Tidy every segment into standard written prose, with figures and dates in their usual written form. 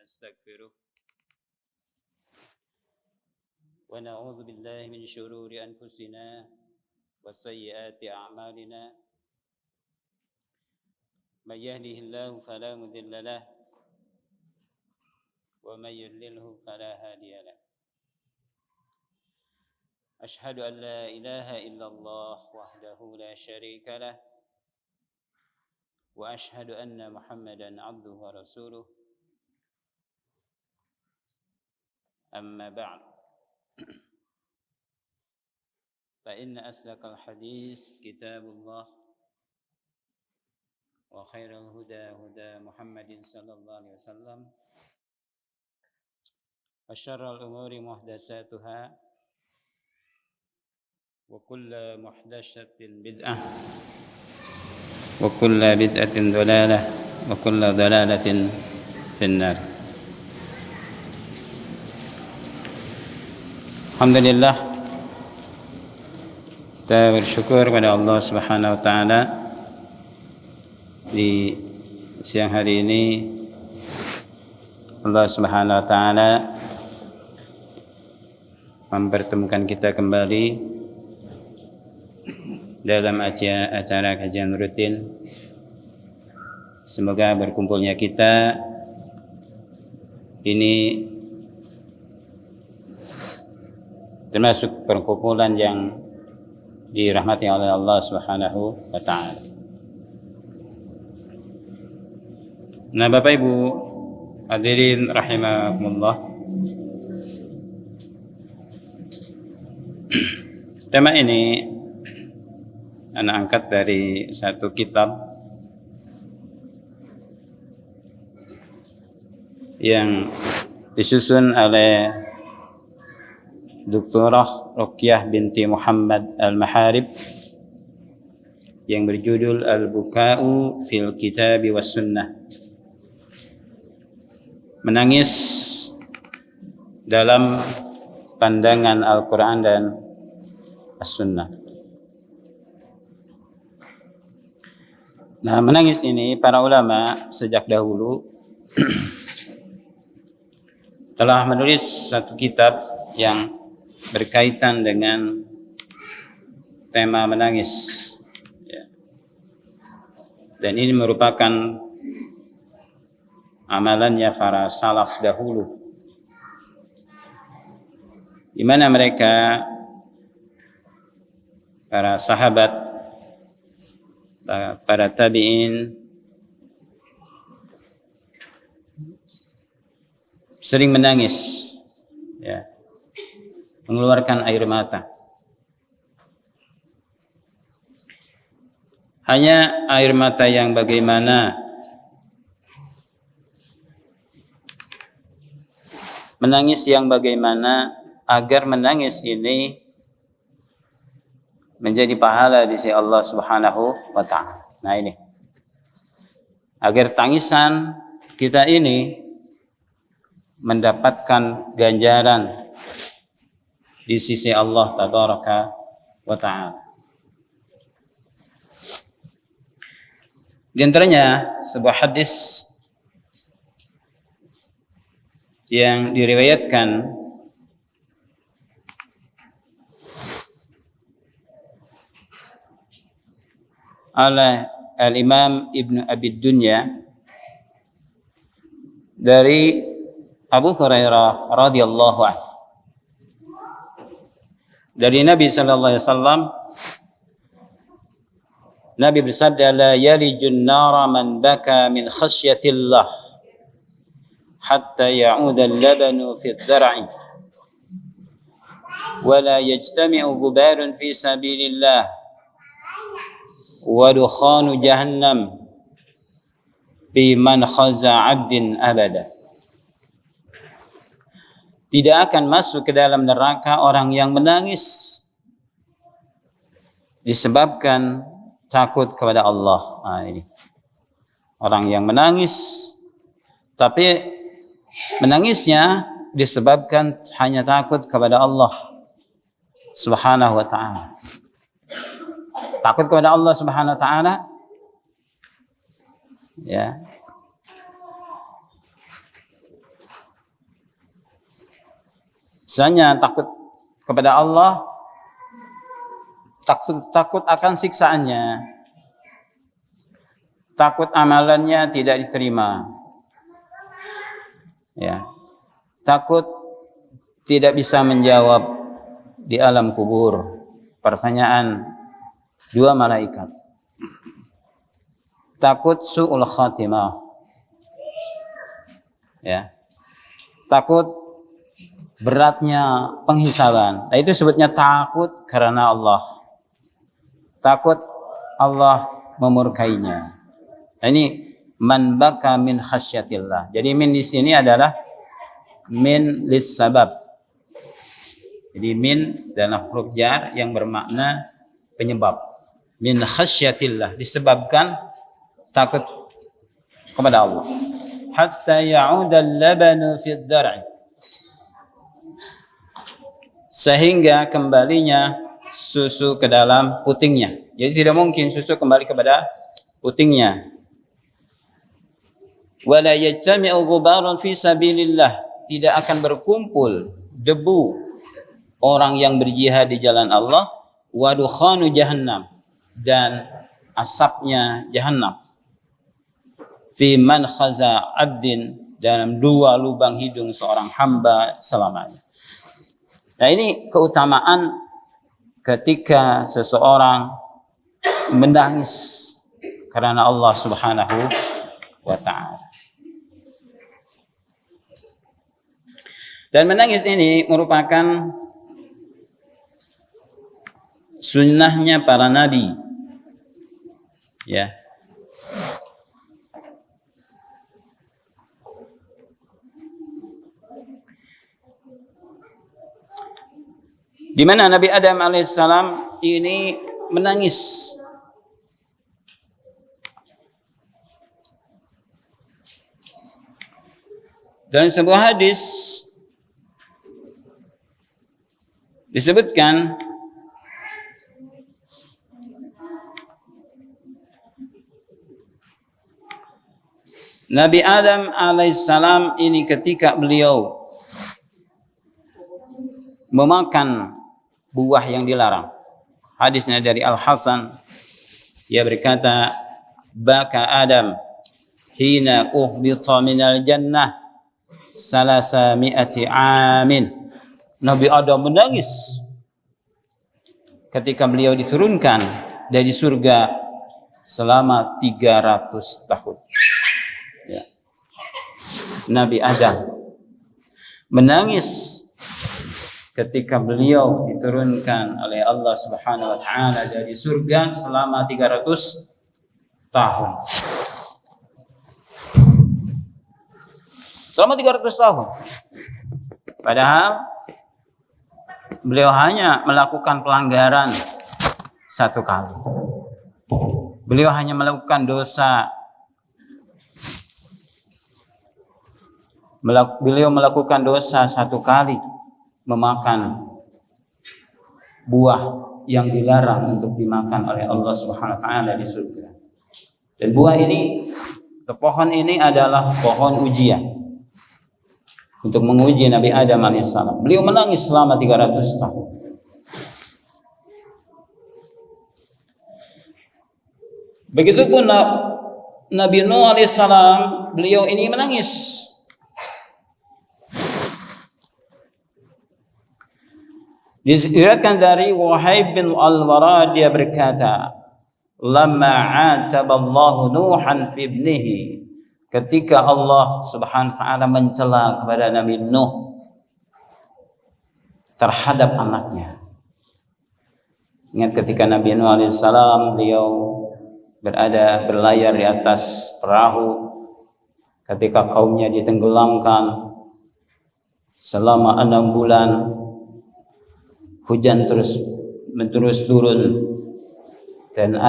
ونستغفره ونعوذ بالله من شرور أنفسنا وسيئات أعمالنا من يهده الله فلا مضل له ومن يضلله فلا هادي له أشهد أن لا إله إلا الله وحده لا شريك له وأشهد أن محمدا عبده ورسوله أما بعد فإن أصدق الحديث كتاب الله وخير الهدى هدى محمد صلى الله عليه وسلم وشر الأمور محدثاتها وكل محدثة بدعة وكل بدعة ضلالة وكل ضلالة في النار. Alhamdulillah, kita bersyukur kepada Allah Subhanahu wa taala di siang hari ini. Allah Subhanahu wa taala mempertemukan kita kembali dalam acara kajian rutin. Semoga berkumpulnya kita ini termasuk perkumpulan yang dirahmati oleh Allah Subhanahu wa taala. Nah, Bapak Ibu hadirin rahimakumullah. Tema ini anak angkat dari satu kitab yang disusun oleh Dr. Ruqyah binti Muhammad Al-Maharib yang berjudul Al-Buka'u fil Kitabi was Sunnah. Menangis dalam pandangan Al-Quran dan As-Sunnah. Nah, menangis ini para ulama sejak dahulu telah menulis satu kitab yang berkaitan dengan tema menangis, ya. Dan ini merupakan amalannya para salaf dahulu, di mana mereka para sahabat, para tabi'in sering menangis, ya, mengeluarkan air mata. Hanya air mata yang bagaimana? Menangis yang bagaimana agar menangis ini menjadi pahala di sisi Allah Subhanahu wa taala. Nah, ini agar tangisan kita ini mendapatkan ganjaran di sisi Allah Tabaraka wa ta'ala. Di antaranya sebuah hadis yang diriwayatkan oleh Al-Imam Ibn Abi Dunya dari Abu Hurairah radhiyallahu anhu. Dari Nabi sallallahu alaihi wasallam, Nabi bersabda, la yalijun nara man baka min khasyatillah hatta ya'uda al-labanu fi ad-dar'i wa la yajtami'u gubarun fi sabilillah wa dukhanu jahannam bi man khaza 'abdin abada. Tidak akan masuk ke dalam neraka orang yang menangis disebabkan takut kepada Allah. Nah, ini orang yang menangis, tapi menangisnya disebabkan hanya takut kepada Allah Subhanahu wa ta'ala. Takut kepada Allah Subhanahu wa ta'ala, ya, Misalnya takut kepada Allah, takut akan siksaannya, takut amalannya tidak diterima, ya, takut tidak bisa menjawab di alam kubur pertanyaan dua malaikat, takut su'ul khatimah, ya, takut beratnya penghisaban. Nah, itu sebutnya takut karena Allah, takut Allah memurkainya. Nah, ini man baka min khasyatillah. Jadi min di sini adalah min lis sabab. Jadi min dalam huruf jar yang bermakna penyebab. Min khasyatillah, disebabkan takut kepada Allah. Hatta ya'uda al-labanu fi ad-dar'i, sehingga kembalinya susu ke dalam putingnya. Jadi tidak mungkin susu kembali kepada putingnya. Wala yajtami'u ghubarun fi sabilillah, tidak akan berkumpul debu orang yang berjihad di jalan Allah, wa dukhanu jahannam, dan asapnya jahannam, fi man khaza abdin, dalam dua lubang hidung seorang hamba selamanya. Nah, ini keutamaan ketika seseorang menangis karena Allah Subhanahu wa ta'ala. Dan menangis ini merupakan sunnahnya para nabi, ya. Di mana Nabi Adam alaihissalam ini menangis dalam sebuah hadis disebutkan Nabi Adam alaihissalam ini ketika beliau memakan buah yang dilarang. Hadisnya dari Al-Hasan, dia berkata, baka Adam hina uhbita minal jannah salasami'ati amin. Nabi Adam menangis ketika beliau diturunkan dari surga selama 300 tahun. Ya. Nabi Adam menangis ketika beliau diturunkan oleh Allah Subhanahu wa ta'ala dari surga selama 300 tahun. Selama 300 tahun. Padahal beliau hanya melakukan pelanggaran satu kali. Beliau hanya melakukan dosa. Beliau melakukan dosa satu kali, memakan buah yang dilarang untuk dimakan oleh Allah Subhanahu wa ta'ala di surga. Dan buah ini, atau pohon ini adalah pohon ujian untuk menguji Nabi Adam alaihissalam. Beliau menangis selama 300 tahun. Begitupun Nabi Nuh alaihissalam, beliau ini menangis. Diriwayatkan dari Wahib bin Al-Wara, dia berkata, "Lamma 'ataballahu Nuhan fi ibnihi," ketika Allah Subhanahu wa ta'ala mencela kepada Nabi Nuh terhadap anaknya. Ingat ketika Nabi Nuh alaihissalam beliau berlayar di atas perahu ketika kaumnya ditenggelamkan selama 6 bulan. Hujan terus turun dan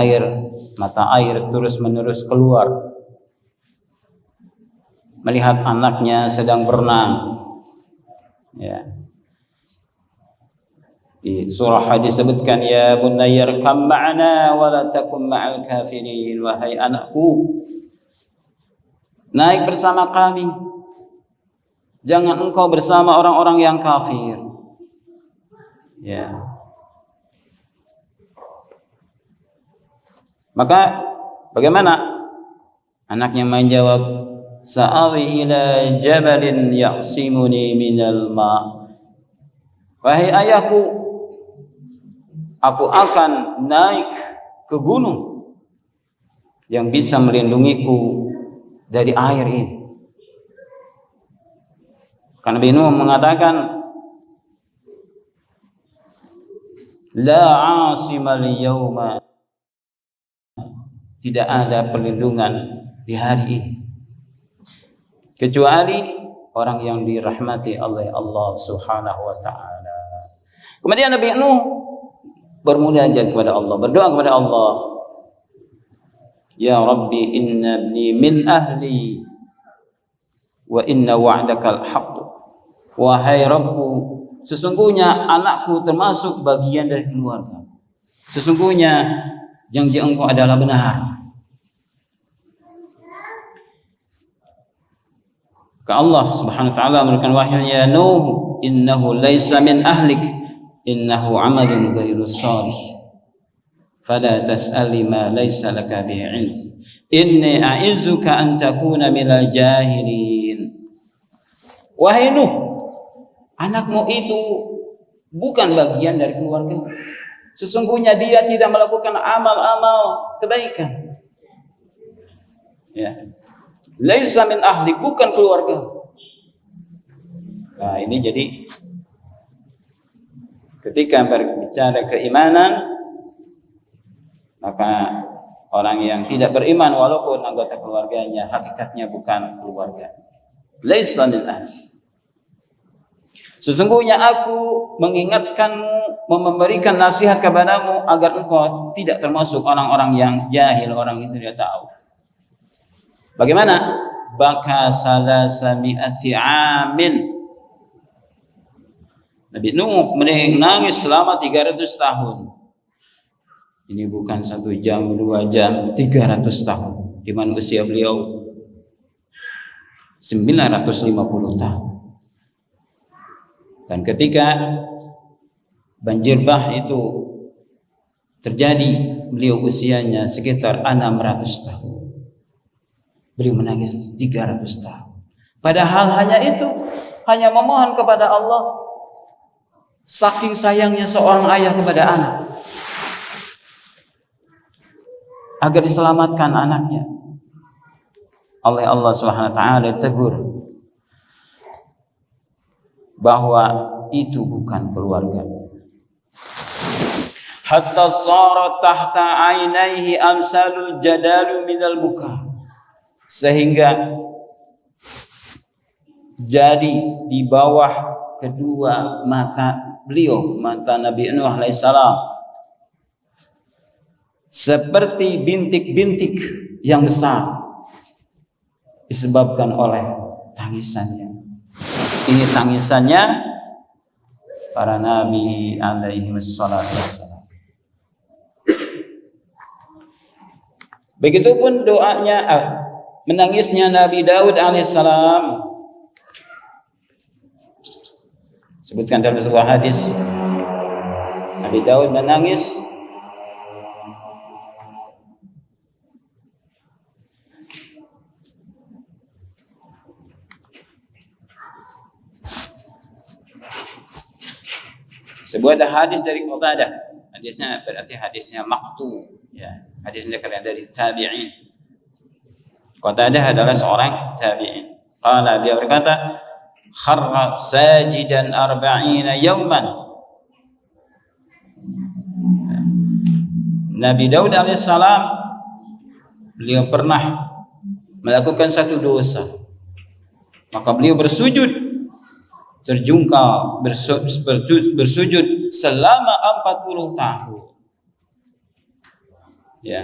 mata air terus menerus keluar. Melihat anaknya sedang berenang. Ya. Di surah hadis disebutkan, ya bunayya irkam ma'ana wa la takum ma'al kafirin, wahai anakku, naik bersama kami, jangan engkau bersama orang-orang yang kafir. Ya. Maka bagaimana? Anaknya menjawab, sa'awi ila jabalin ya'simuni minal ma'. Wahai ayahku, aku akan naik ke gunung yang bisa melindungiku dari air ini. Karena Nabi Nuh mengatakan, la 'asimal yawma, tidak ada perlindungan di hari ini kecuali orang yang dirahmati oleh Allah Subhanahu wa taala. Kemudian Nabi Nuh bermunajat kepada Allah, berdoa kepada Allah, ya Rabbi inna ibni min ahli wa inna wa'dakal haqq. Wahai Rabbku, sesungguhnya anakku termasuk bagian dari keluarga. Sesungguhnya janji Engkau adalah benar. Ka Allah Subhanahu wa taala memberikan wahyu, ya Nuh innahu laisa min ahlik innahu amalun ghairu shalih fala tas'ali ma laisa laka bihi ilm inni a'izuka an takuna minal jahilin. Wahai Nuh, anakmu itu bukan bagian dari keluarga. Sesungguhnya dia tidak melakukan amal-amal kebaikan. Ya. Laisa min ahli, bukan keluarga. Nah, ini jadi ketika berbicara keimanan, maka orang yang tidak beriman walaupun anggota keluarganya hakikatnya bukan keluarga. Laisa min ahli. Sesungguhnya aku mengingatkanmu, memberikan nasihat kepadamu agar engkau tidak termasuk orang-orang yang jahil, orang itu tidak tahu. Bagaimana? Baka salasami'ati amin. Nabi Nuh menangis selama 300 tahun. Ini bukan 1 jam, 2 jam, 300 tahun. Di mana usia beliau 950 tahun. Dan ketika banjir bah itu terjadi, beliau usianya sekitar 600 tahun. Beliau menangis 300 tahun. Padahal hanya itu, hanya memohon kepada Allah. Saking sayangnya seorang ayah kepada anak, agar diselamatkan anaknya. Oleh Allah Subhanahu wa taala tegur bahwa itu bukan keluarga. Hatta sara tahta ainaihi amsalul jadalu minal buka. Sehingga jadi di bawah kedua mata beliau, mata Nabi Nuh alaihissalam, seperti bintik-bintik yang besar disebabkan oleh tangisannya. Ini tangisannya para nabi alaihi wassalam. Begitupun doanya, menangisnya Nabi Daud alaihissalam. Sebutkan dalam sebuah hadis, Nabi Daud menangis sebuah hadis dari Qatadah. Hadisnya berarti hadisnya maqtu, ya. Hadisnya dari tabi'in. Qatadah adalah seorang tabi'in. Qala, dia berkata, kharra sajidan 40 yawman. Nabi Daud alaihissalam, beliau pernah melakukan satu dosa, maka beliau bersujud, terjungkal bersujud selama 40 tahun, ya,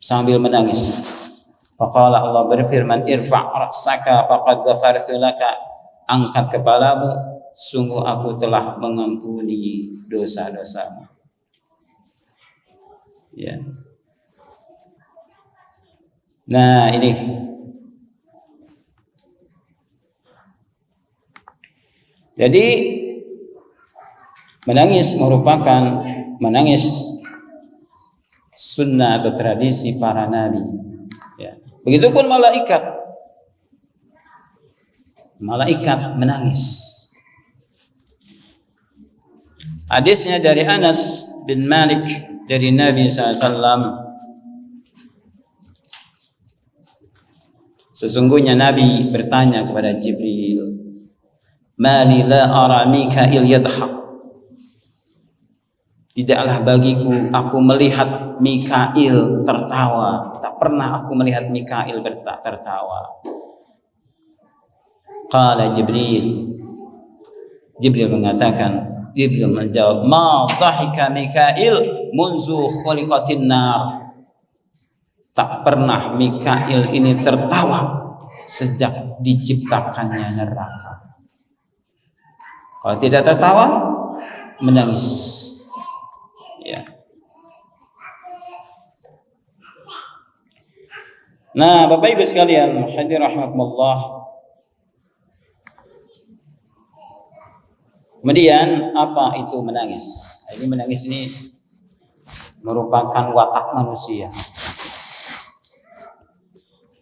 sambil menangis. Faqala, Allah berfirman, irfa' ra'saka faqad ghafartu laka, angkat kepalamu, sungguh aku telah mengampuni dosa-dosamu. Ya. Nah, ini jadi Menangis merupakan sunnah atau tradisi para nabi. Ya. Begitupun malaikat menangis. Hadisnya dari Anas bin Malik dari Nabi SAW, sesungguhnya Nabi bertanya kepada Jibril, "Mali la ara Mikail yadhak." Tidaklah bagiku aku melihat Mikail tertawa. Tak pernah aku melihat Mikail tertawa. Qala Jibril menjawab, "Ma dhahika Mikail munzu khuliqatin nar." Tak pernah Mikail ini tertawa sejak diciptakannya neraka. Kalau tidak tertawa, menangis. Ya. Nah, Bapak Ibu sekalian, hadirin rahimakumullah. Kemudian apa itu menangis? Ini menangis ini merupakan watak manusia.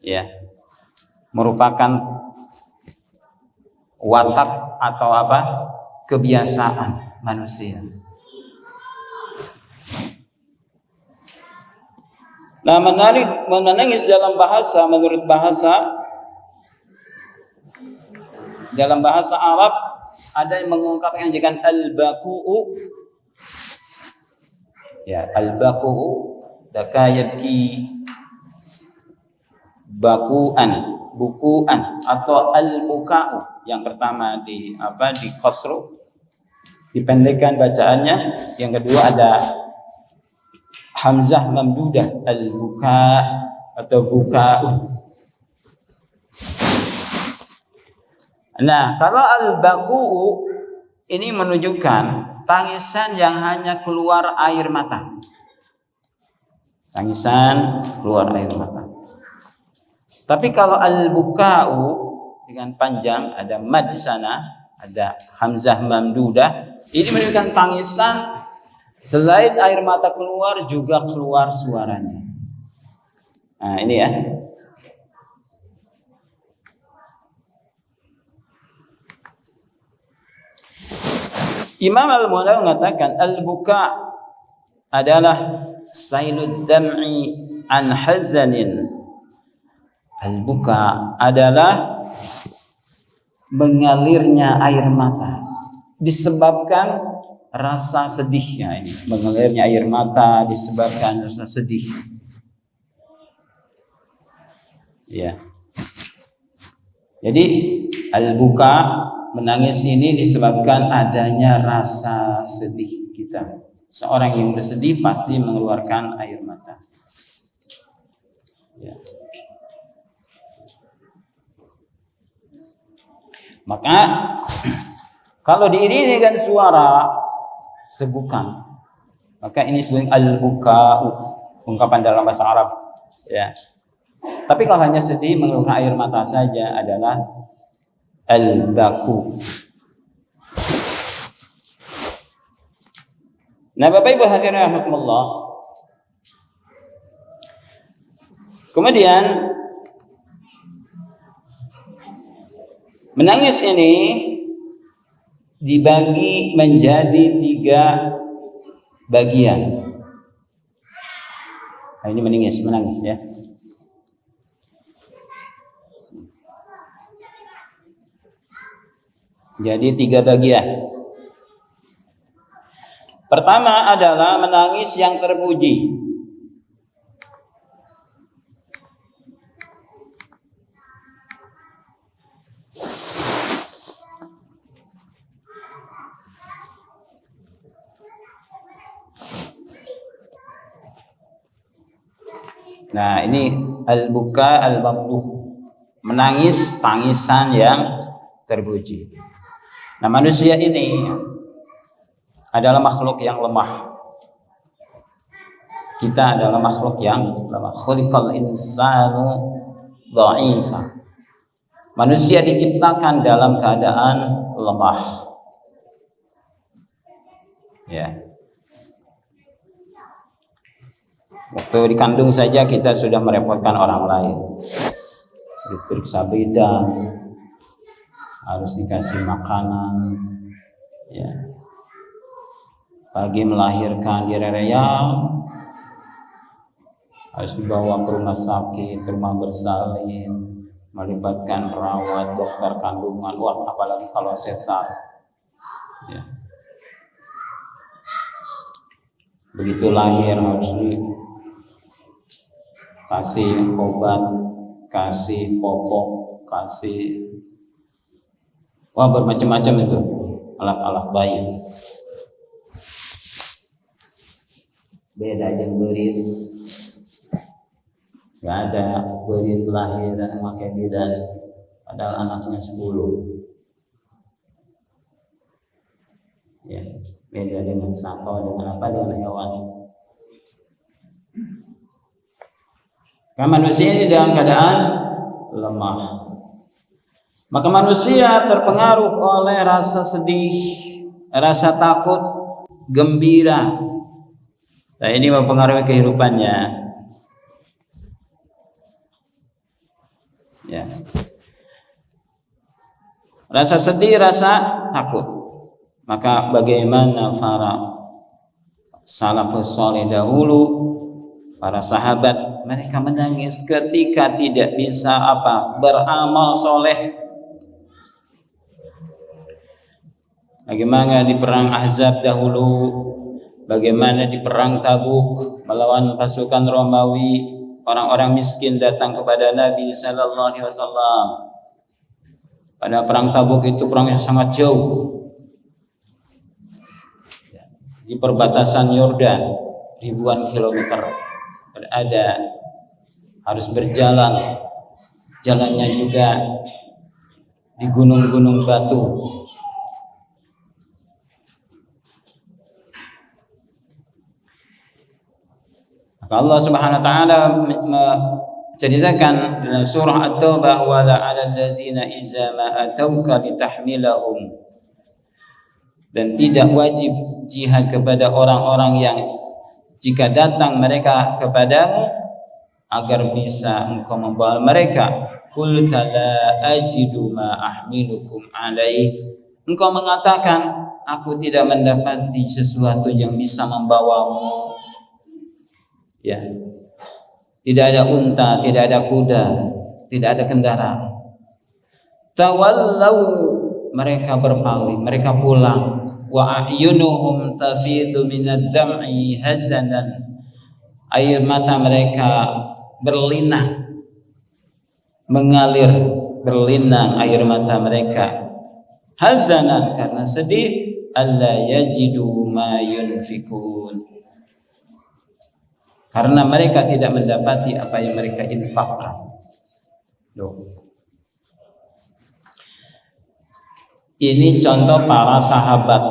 Ya. Merupakan watak atau kebiasaan manusia. Nah, menangis dalam bahasa, menurut dalam bahasa Arab ada yang mengungkapkan dengan al-baku'u. Ya, al-baku'u dakayabki bukuan atau al-buka'u. Yang pertama di qasru, dipendekkan bacaannya. Yang kedua ada hamzah mamdudah, al-buka' atau buka'un. Nah, kalau al-baku'u ini menunjukkan tangisan yang hanya keluar air mata. Tangisan keluar air mata. Tapi kalau al-buka'u dengan panjang, ada mad di sana, ada hamzah mamdudah, ini menunjukkan tangisan selain air mata keluar juga keluar suaranya. Nah, ini ya. Imam Al-Mu'alla mengatakan al-buka adalah sailud dam'i an hazanin. Al-buka adalah mengalirnya air mata disebabkan rasa sedihnya. Ini mengalirnya air mata disebabkan rasa sedih. Ya. Jadi al-buka, menangis ini disebabkan adanya rasa sedih kita. Seorang yang bersedih pasti mengeluarkan air mata. Ya. Maka kalau diiringi dengan suara sebukan, maka ini disebut al-buka'u, ungkapan dalam bahasa Arab. Ya. Tapi kalau hanya sedih mengeluarkan air mata saja adalah al-baku. Nah, Bapak Ibu hadirin rahimakumullah. Kemudian menangis ini dibagi menjadi 3 bagian. Nah, ini menangis ya. Jadi 3 bagian. Pertama adalah menangis yang terpuji. Nah, ini al-buka al-mamduh, menangis tangisan yang terpuji. Nah, manusia ini adalah makhluk yang lemah. Kita adalah makhluk yang lemah. Khuliqal insanu dha'ifa. Manusia diciptakan dalam keadaan lemah. Ya. Waktu dikandung saja kita sudah merepotkan orang lain. Diperiksa bidan, harus dikasih makanan, ya. Pagi melahirkan di Rereyang, harus dibawa ke rumah sakit, ke rumah bersalin, melibatkan perawat, dokter kandungan, wah apalagi kalau sesar. Ya. Begitu lahir harus dikasih obat, kasih popok, kasih bermacam-macam itu alat-alat bayi. Beda yang berit, nggak ada berit lahir dan memakai bidan, padahal anaknya 10. Ya, beda dengan satwa, dengan hewan. Karena manusia ini dalam keadaan lemah. Maka manusia terpengaruh oleh rasa sedih, rasa takut, gembira. Nah, ini mempengaruhi kehidupannya. Ya. Rasa sedih, rasa takut. Maka bagaimana para salafus saleh dahulu, para sahabat, mereka menangis ketika tidak bisa beramal soleh. Bagaimana di perang Ahzab dahulu, bagaimana di perang Tabuk melawan pasukan Romawi, orang-orang miskin datang kepada Nabi sallallahu alaihi wasallam. Pada perang Tabuk itu perang yang sangat jauh, di perbatasan Yordan, ribuan kilometer berada, harus berjalan, jalannya juga di gunung-gunung batu. Allah Subhanahu wa taala menceritakan dalam surah At-Taubah, wa la'alal ladzina idza ma atauka litahmilahum, dan tidak wajib jihad kepada orang-orang yang jika datang mereka kepadamu agar bisa engkau membawa mereka. Qul la ajidu ma ahmilukum alaihi, engkau mengatakan aku tidak mendapati sesuatu yang bisa membawamu. Ya, tidak ada unta, tidak ada kuda, tidak ada kendaraan. Tawallau, mereka berpaling, mereka pulang. Wa a'yunuhum tafidu minad dam'i hazanan, air mata mereka berlinang, mengalir, berlinang air mata mereka. Hazanan, karena sedih. Alla yajidu ma yunfikun, karena mereka tidak mendapati apa yang mereka infakkan. Ini contoh para sahabat,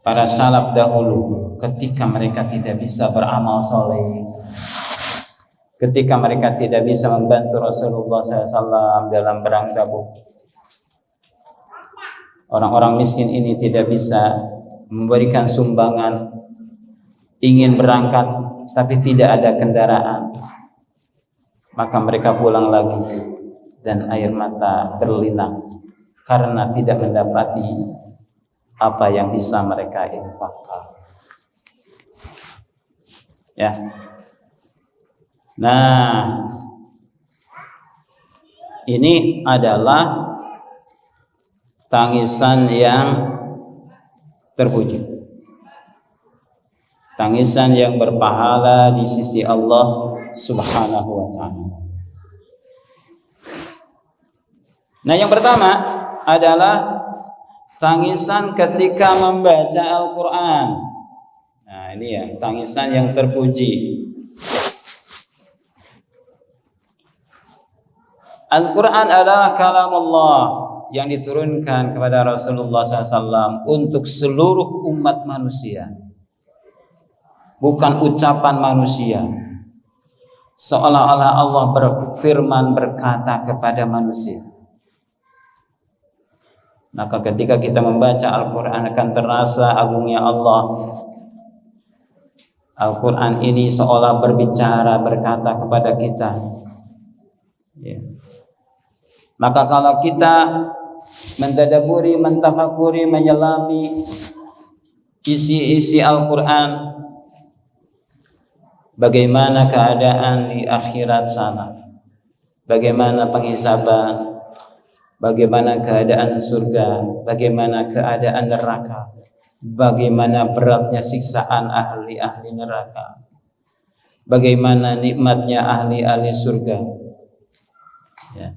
para salaf dahulu, ketika mereka tidak bisa beramal soleh, ketika mereka tidak bisa membantu Rasulullah SAW dalam perang Tabuk. Orang-orang miskin ini tidak bisa memberikan sumbangan, ingin berangkat tapi tidak ada kendaraan, maka mereka pulang lagi dan air mata berlinang karena tidak mendapati apa yang bisa mereka infakkan. Ya. Nah, ini adalah tangisan yang terpuji, tangisan yang berpahala di sisi Allah Subhanahu wa ta'ala. Nah, yang pertama adalah tangisan ketika membaca Al-Quran. Nah, ini ya, tangisan yang terpuji. Al-Quran adalah kalam Allah yang diturunkan kepada Rasulullah SAW untuk seluruh umat manusia, bukan ucapan manusia. Seolah-olah Allah berfirman, berkata kepada manusia. Maka ketika kita membaca Al-Quran akan terasa agungnya Allah. Al-Quran ini seolah berbicara, berkata kepada kita. Ya. Maka kalau kita mentadaburi, mentafakuri, menyelami isi-isi Al-Quran, bagaimana keadaan di akhirat sana, bagaimana penghisaban, bagaimana keadaan surga, bagaimana keadaan neraka, bagaimana beratnya siksaan ahli-ahli neraka, bagaimana nikmatnya ahli-ahli surga. Ya.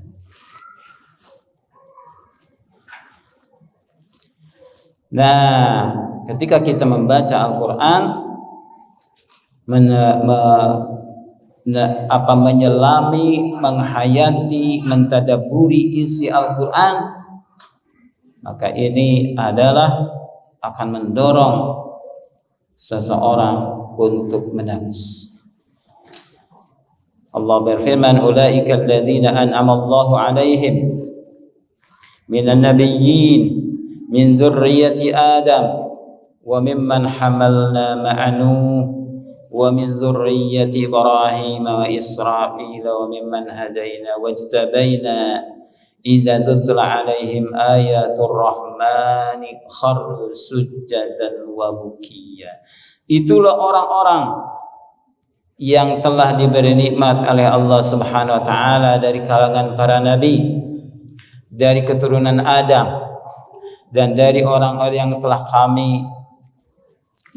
Nah, ketika kita membaca Al-Quran, menyelami, menghayati, mentadaburi isi Al-Quran, maka ini adalah akan mendorong seseorang untuk menangis. Allah berfirman, ulaika alladzina an'ama Allahu 'alaihim minan nabiyyin min dzurriyyati Adam wa mimman hamalna ma'a Nuh wa min dzurriyyati Ibrahim wa Israil wa mimman hadaina wajtabaina idza tutla 'alaihim ayatur rahmani kharru sujjadan wa bukiya. Itulah orang-orang yang telah diberi nikmat oleh Allah Subhanahu wa taala dari kalangan para nabi, dari keturunan Adam, dan dari orang-orang yang telah kami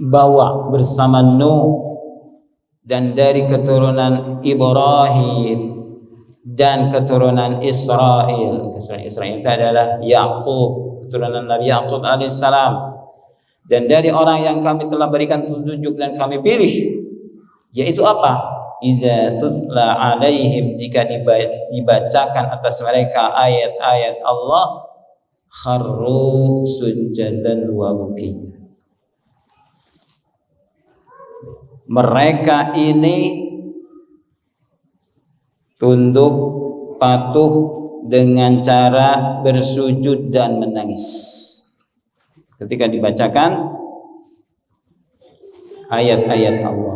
bawa bersama Nuh, dan dari keturunan Ibrahim dan keturunan Israil. Israil itu adalah Yaqub, keturunan Nabi Yaqub alaihissalam. Dan dari orang yang kami telah berikan petunjuk dan kami pilih, yaitu apa? Iza tutla alaihim, jika dibacakan atas mereka ayat-ayat Allah, kharru sujjadan wa bukiya. Mereka ini tunduk patuh dengan cara bersujud dan menangis ketika dibacakan ayat-ayat Allah.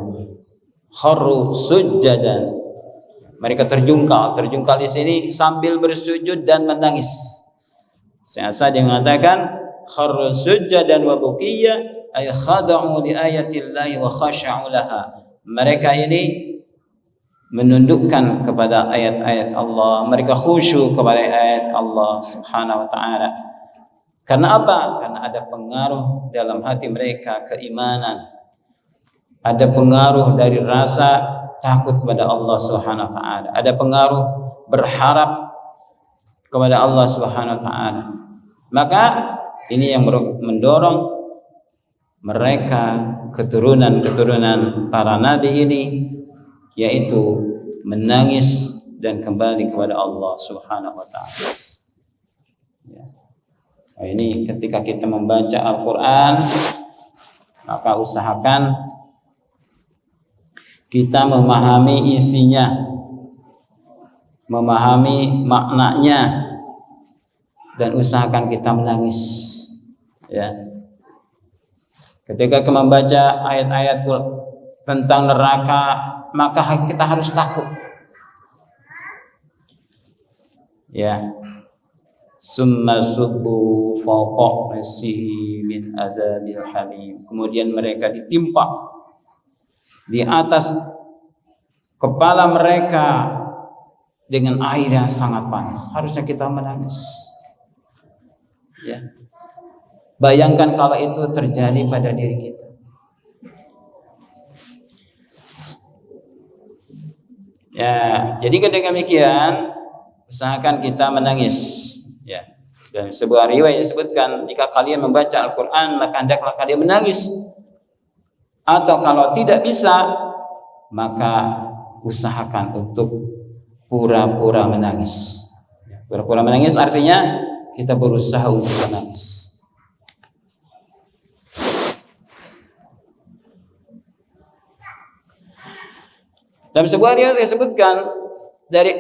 Kharru sujjadan, mereka terjungkal di sini sambil bersujud dan menangis. Saya saja mengatakan kharru sujjadan wa bukiya, ay khada'u li ayatillahi wa khasha'u laha. Mereka ini menundukkan kepada ayat-ayat Allah, mereka khusyuk kepada ayat Allah Subhanahu wa taala. Karena apa? Karena ada pengaruh dalam hati mereka keimanan, ada pengaruh dari rasa takut kepada Allah Subhanahu wa taala, ada pengaruh berharap kepada Allah Subhanahu wa taala. Maka ini yang mendorong mereka keturunan para nabi ini, yaitu menangis dan kembali kepada Allah Subhanahu wa taala. Ya. Nah, ini ketika kita membaca Al-Qur'an, maka usahakan kita memahami isinya, memahami maknanya, dan usahakan kita menangis. Ya. Ketika kita membaca ayat-ayat tentang neraka, maka kita harus takut. Ya. Summa subbu fawqa rasihi min adzabil hamim. Kemudian mereka ditimpa di atas kepala mereka dengan air yang sangat panas. Harusnya kita menangis. Ya. Bayangkan kalau itu terjadi pada diri kita. Ya, jadi ketika demikian usahakan kita menangis. Ya. Dan sebuah riwayat disebutkan, jika kalian membaca Al-Quran maka hendaklah kalian menangis. Atau kalau tidak bisa, maka usahakan untuk pura-pura menangis. Pura-pura menangis artinya kita berusaha untuk menangis. Dalam sebuah riwayat disebutkan dari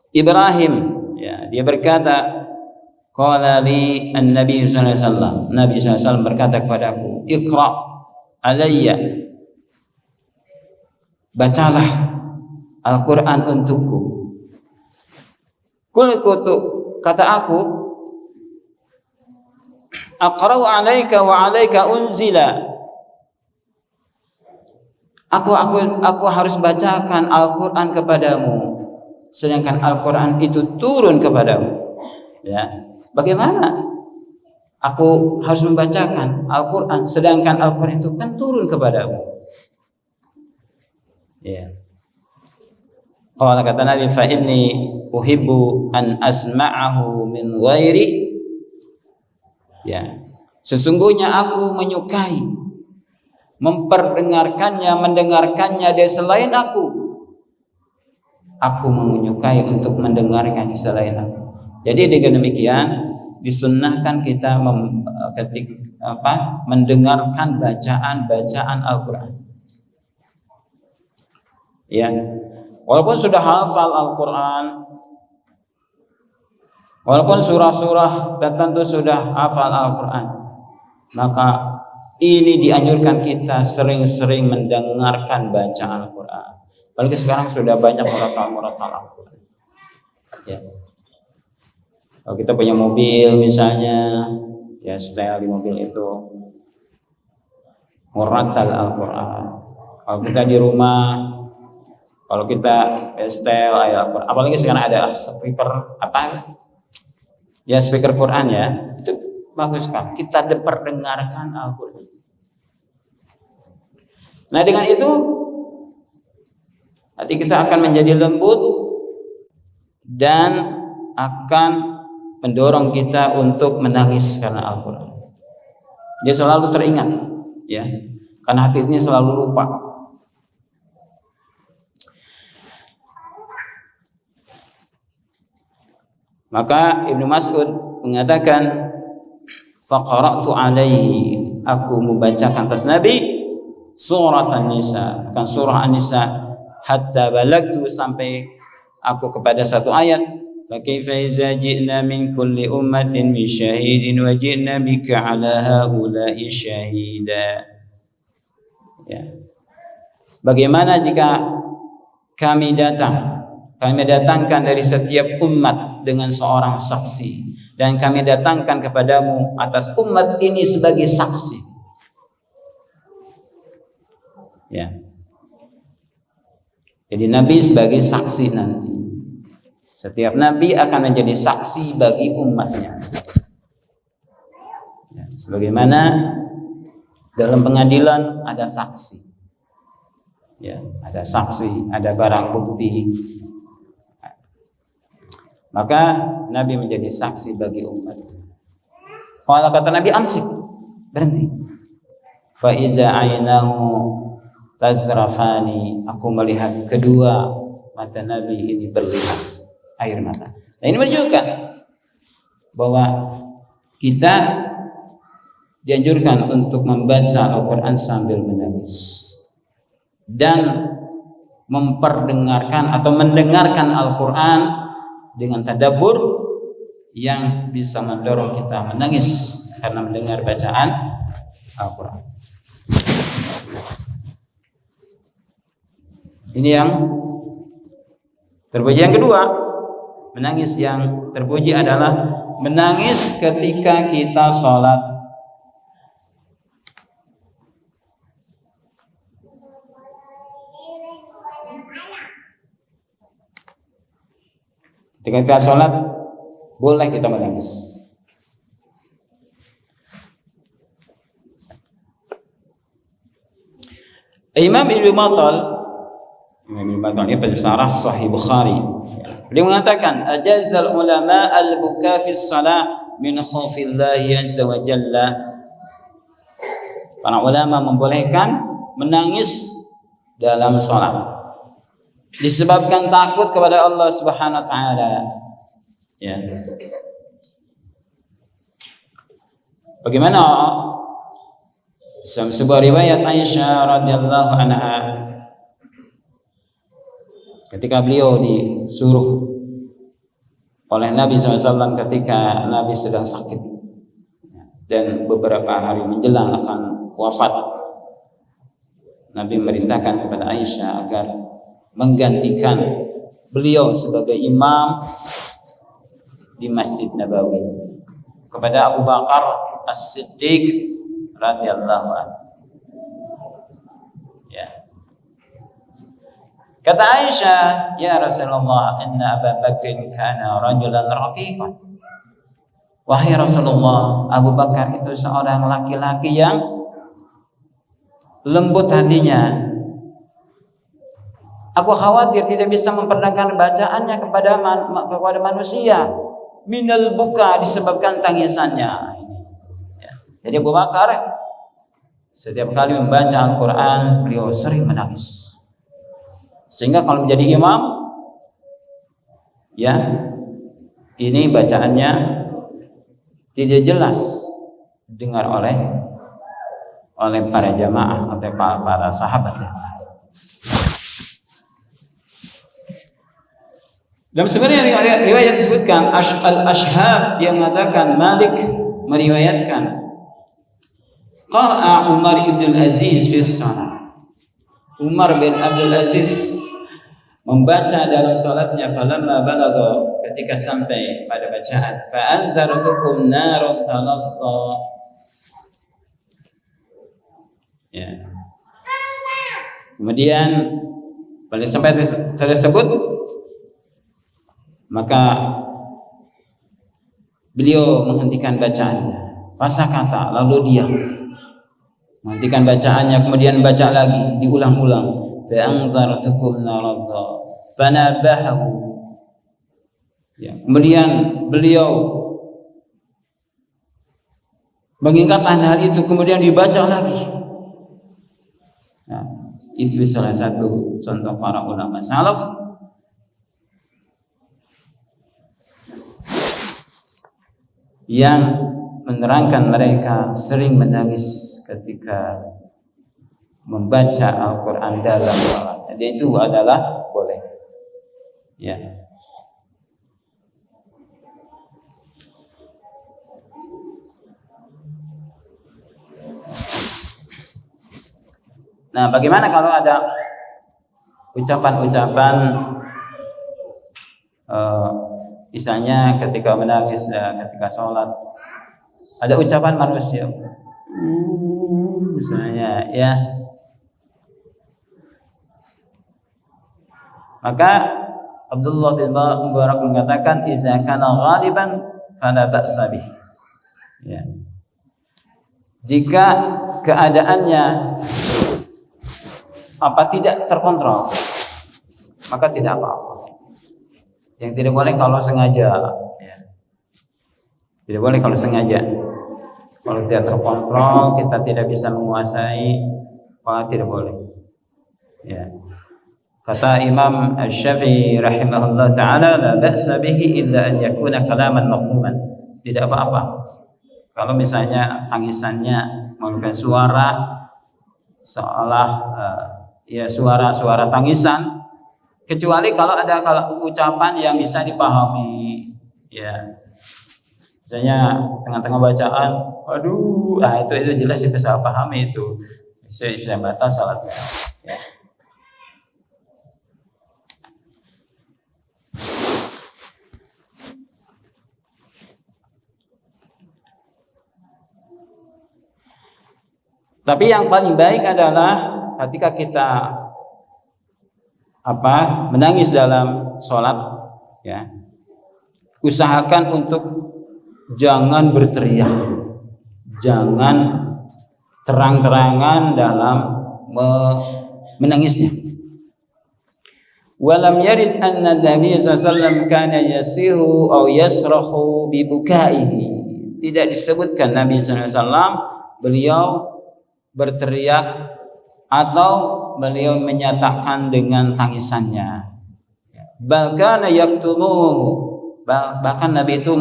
Ibrahim, ya, dia berkata, Qala li an-nabi sallallahu alaihi wasallam. Nabi sallallahu alaihi wasallam berkata kepadaku, "Iqra alayya." Bacalah Al-Qur'an untukku. Qultu, kata aku, "Aqra'u 'alaika wa 'alaika unzila." Aku harus bacakan Al-Qur'an kepadamu, sedangkan Al-Qur'an itu turun kepadamu. Ya. Bagaimana aku harus membacakan Al-Quran sedangkan Al-Quran itu kan turun kepadamu? Ya. Qala kata Nabi, fa inni uhibbu an asma'ahu min ghairi. Ya. Sesungguhnya aku menyukai mendengarkannya dari selain aku. Aku menyukai untuk mendengarkan selain aku. Jadi dengan demikian disunnahkan kita mendengarkan bacaan Al-Quran. Ya, walaupun sudah hafal Al-Quran, walaupun surah-surah tertentu sudah hafal Al-Quran, maka ini dianjurkan kita sering-sering mendengarkan bacaan Al-Quran. Apalagi sekarang sudah banyak murattal Al-Quran. Ya. Kalau kita punya mobil misalnya, ya setel di mobil itu murattal Al-Quran. Kalau kita di rumah, kalau kita setel ayat Al-Quran, apalagi sekarang ada speaker speaker Quran ya, itu bagus kan. Kita dengarkan Al-Quran. Nah dengan itu hati kita akan menjadi lembut dan akan mendorong kita untuk menangis karena Al-Quran. Dia selalu teringat, ya, karena hati ini selalu lupa. Maka Ibnu Mas'ud mengatakan, faqara'tu alaihi, aku membacakan atas Nabi surat An-Nisa, kan surah An-Nisa, hatta balagtu, sampai aku kepada satu ayat. فَكَيْفَ إِذَا جِئْنَا مِنْ كُلِّ أُمَّةٍ بِشَهِيدٍ وَجِئْنَا بِكَ عَلَى هَؤُلَاءِ شَهِيدًا. Ya. Bagaimana jika kami datangkan dari setiap umat dengan seorang saksi, dan kami datangkan kepadamu atas umat ini sebagai saksi. Ya. Jadi Nabi sebagai saksi nanti. Setiap Nabi akan menjadi saksi bagi umatnya. Ya, sebagaimana dalam pengadilan ada saksi. Ya, ada saksi, ada barang bukti. Maka Nabi menjadi saksi bagi umat. Kalau kata Nabi, amsik, berhenti. Fa iza ainahu tazrafani, aku melihat kedua mata Nabi ini berlinang air mata. Nah ini menunjukkan bahwa kita dianjurkan untuk membaca Al-Quran sambil menangis dan memperdengarkan atau mendengarkan Al-Quran dengan tadabbur yang bisa mendorong kita menangis karena mendengar bacaan Al-Quran. Ini yang terpuji. Yang kedua, menangis yang terpuji adalah menangis ketika kita sholat. Ketika kita sholat, boleh kita menangis. Imam Ibnu Battal ini pensarah Sahih Bukhari. Dia mengatakan, ajazal ulama al-buka fi shalah min khaufillahi azza wa jalla. Para ulama membolehkan menangis dalam salat disebabkan takut kepada Allah Subhanahu wa taala. Ya. Bagaimana sebuah riwayat Aisyah radhiyallahu anha ketika beliau disuruh oleh Nabi SAW ketika Nabi sedang sakit dan beberapa hari menjelang akan wafat. Nabi merintahkan kepada Aisyah agar menggantikan beliau sebagai imam di Masjid Nabawi kepada Abu Bakar As-Siddiq radhiyallahu anhu. Ya. Kata Aisyah, "Ya Rasulullah, inna Abu Bakr kana rajulan raqiqan." Wahai Rasulullah, Abu Bakar itu seorang laki-laki yang lembut hatinya. Aku khawatir tidak bisa memperdengarkan bacaannya kepada manusia. Minal buka, disebabkan tangisannya. Ya. Jadi Abu Bakar setiap kali membaca Al-Quran, beliau sering menangis. Sehingga kalau menjadi imam, ya, ini bacaannya tidak jelas dengar oleh para jamaah atau para sahabat. Dalam sebenarnya riwayat disebutkan Al-Ashhab yang mengatakan Malik meriwayatkan qara'a Umar ibn Aziz fi shalah. Umar bin Abdul Aziz membaca dalam salatnya, falamma balagha, ketika sampai pada bacaan fa anzartukum narun talazza. Ya. Kemudian pada sampai tersebut maka beliau menghentikan bacaannya. Fasakata, lalu diam. Menghentikan bacaannya, kemudian baca lagi, diulang-ulang. Ba'anzartukum naradha fanabahu. Ya. Kemudian beliau mengingatkan hal itu, kemudian dibaca lagi. Nah, itu salah satu contoh para ulama salaf yang menerangkan mereka sering menangis ketika membaca Al-Quran dalam salat. Jadi itu adalah boleh. Ya. Nah, bagaimana kalau ada ucapan-ucapan misalnya ketika menangis, ketika sholat, ada ucapan manusia, misalnya, ya, maka Abdullah bin Mubarak mengatakan, "Iza kana ghaliban fala ba'sa bih." Ya. Jika keadaannya tidak terkontrol, maka tidak apa-apa. Yang tidak boleh kalau sengaja, ya. Tidak boleh kalau sengaja. Kalau tidak terkontrol, kita tidak bisa menguasai, maka tidak boleh. Ya. Kata Imam Asy-Syafi'i rahimahullah taala, la ba'sa bihi illa an yakuna kalaman mafhuman. Tidak apa-apa kalau misalnya tangisannya mengeluarkan suara seolah ya suara tangisan, kecuali kalau ada ucapan yang bisa dipahami, ya. Misalnya tengah-tengah bacaan, waduh, itu jelas bisa pahami, itu bisa batal salatnya. Ya. Tapi yang paling baik adalah ketika kita menangis dalam sholat, ya, usahakan untuk jangan berteriak, jangan terang-terangan dalam menangisnya. Walam yarid anna Nabi sallallahu alaihi wasallam kana yasihu aw yasrahu bi bukaihi. Tidak disebutkan Nabi sallallahu alaihi wasallam beliau berteriak atau beliau menyatakan dengan tangisannya. Bahkan Nabi itu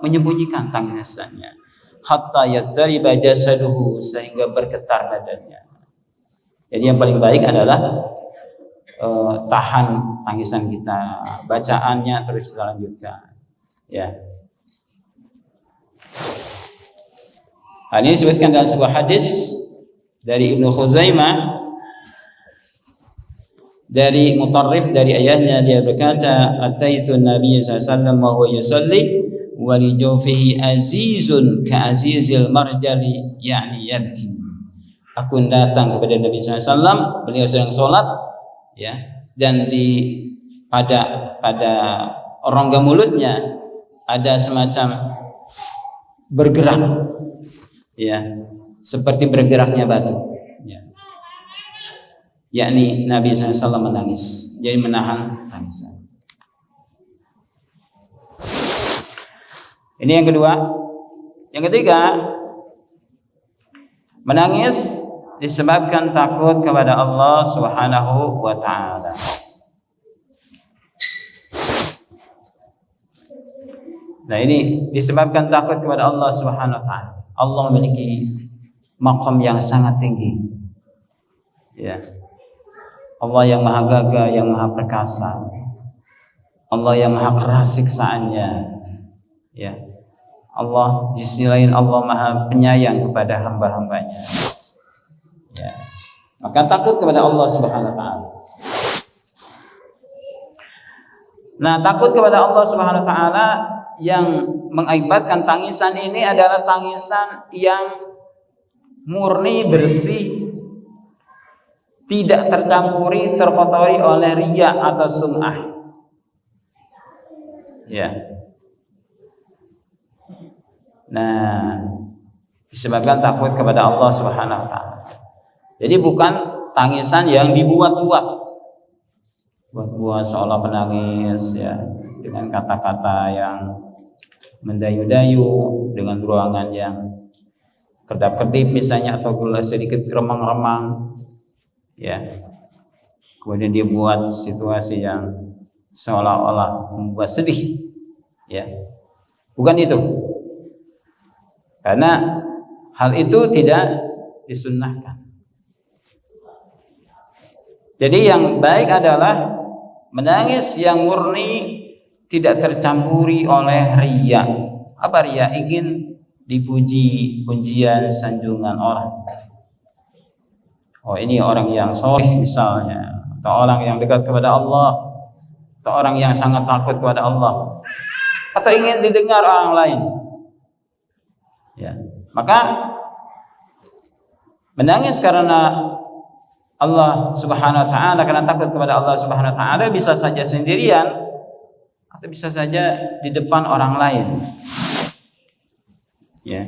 menyembunyikan tangisannya hatta yadriba jasaduhu, sehingga bergetar badannya. Jadi yang paling baik adalah tahan tangisan kita, bacaannya terus kita lanjutkan. Ya. Hal ini disebutkan dalam sebuah hadis dari Ibnu Khuzaimah dari Mutarrif dari ayahnya, dia berkata, ataitu Nabi sallallahu alaihi wasallam wa huwa yusalli wa li jawfihi azizun ka azizil marjali, yakni yabki. Aku datang kepada Nabi sallallahu alaihi wasallam, beliau sedang sholat, ya, dan pada rongga mulutnya ada semacam bergerak, ya, seperti bergeraknya batu, ya. Yakni Nabi SAW menangis, jadi menahan tangisan. Ini yang kedua. Yang ketiga, menangis disebabkan takut kepada Allah Subhanahu wa ta'ala. Nah, ini disebabkan takut kepada Allah Subhanahu wa ta'ala. Allah memiliki maqam yang sangat tinggi, ya. Allah yang maha gagah, yang maha perkasa, Allah yang maha keras siksaannya, ya. Allah di sisi lain Allah maha penyayang kepada hamba-hambanya, ya. Maka takut kepada Allah Subhanahu wa ta'ala. Nah, takut kepada Allah Subhanahu wa ta'ala yang mengakibatkan tangisan ini adalah tangisan yang murni, bersih, tidak tercampuri, terkotori oleh riya atau sum'ah, ya. Nah, disebabkan takut kepada Allah Subhanahu wa ta'ala. Jadi bukan tangisan yang dibuat-buat, buat-buat seolah menangis, ya, dengan kata-kata yang mendayu-dayu, dengan ruangan yang kedap-kedip misalnya, atau sedikit remang-remang, ya. Kemudian dia buat situasi yang seolah-olah membuat sedih, ya. Bukan itu. Karena hal itu tidak disunnahkan. Jadi yang baik adalah menangis yang murni, tidak tercampuri oleh riya. Apa riya? Ingin dipuji, pujian, sanjungan orang. Oh, ini orang yang soleh misalnya, atau orang yang dekat kepada Allah, atau orang yang sangat takut kepada Allah, atau ingin didengar orang lain, ya. Maka menangis karena Allah Subhanahu wa ta'ala, karena takut kepada Allah Subhanahu wa ta'ala, bisa saja sendirian atau bisa saja di depan orang lain, ya.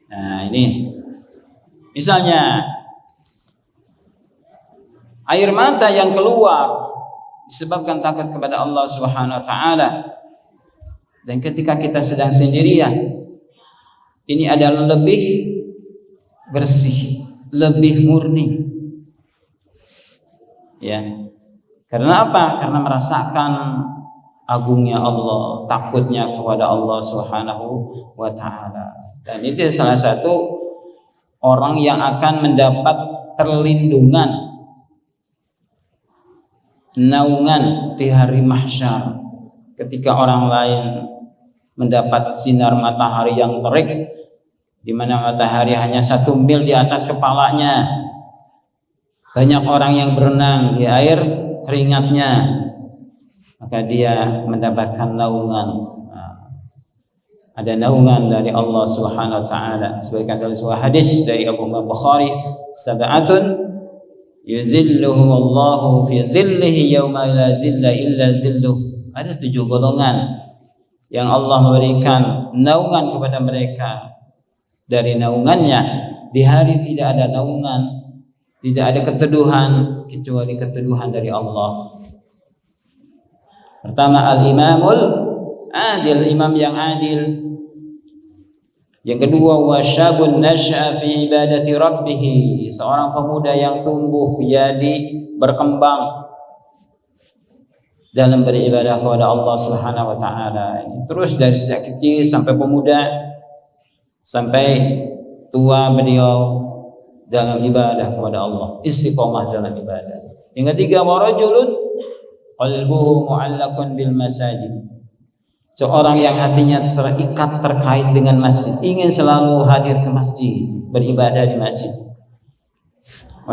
Nah, ini misalnya air mata yang keluar disebabkan takut kepada Allah Subhanahu wa ta'ala, dan ketika kita sedang sendirian, ini adalah lebih bersih, lebih murni, ya. Karena apa? Karena merasakan agungnya Allah, takutnya kepada Allah Subhanahu wa ta'ala. Dan itu salah satu orang yang akan mendapat perlindungan, naungan di hari mahsyar, ketika orang lain mendapat sinar matahari yang terik, di mana matahari hanya 1 mil di atas kepalanya. Banyak orang yang berenang di air keringatnya, maka dia mendapatkan naungan. Ada naungan dari Allah Subhanahu wa ta'ala. Sebagaimana dalam sebuah hadis dari Abu Bukhari, sab'atun yuzilluhum Allahu fi zillihi yauma la zilla illa zilluh. Ada 7 golongan yang Allah memberikan naungan kepada mereka dari naungannya di hari tidak ada naungan, tidak ada keteduhan kecuali keteduhan dari Allah. Pertama, al-imamul adil, imam yang adil. Yang kedua, wasyabun nasya'a fi ibadati rabbih, seorang pemuda yang tumbuh jadi berkembang dalam beribadah kepada Allah Subhanahu wa ta'ala. Terus dari sejak kecil sampai pemuda, sampai tua beliau dalam ibadah kepada Allah, istiqomah dalam ibadah. Yang ketiga, wa rajulun qalbuhu mu'allaqun bil masajid. Seorang yang hatinya terikat terkait dengan masjid, ingin selalu hadir ke masjid, beribadah di masjid.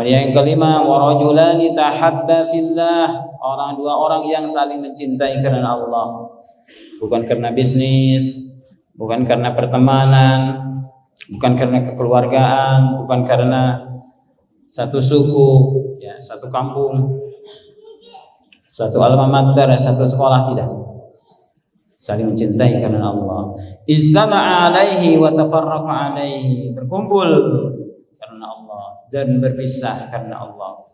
Yang kelima, wa rajulani tahabba fillah. Dua orang yang saling mencintai karena Allah. Bukan karena bisnis, bukan karena pertemanan, bukan karena kekeluargaan, bukan karena satu suku, ya, satu kampung, satu alma mater, satu sekolah, tidak. Saling mencintai karena Allah. Ijtama'a alaihi wa tafarraqa alaihi. Berkumpul karena Allah dan berpisah karena Allah.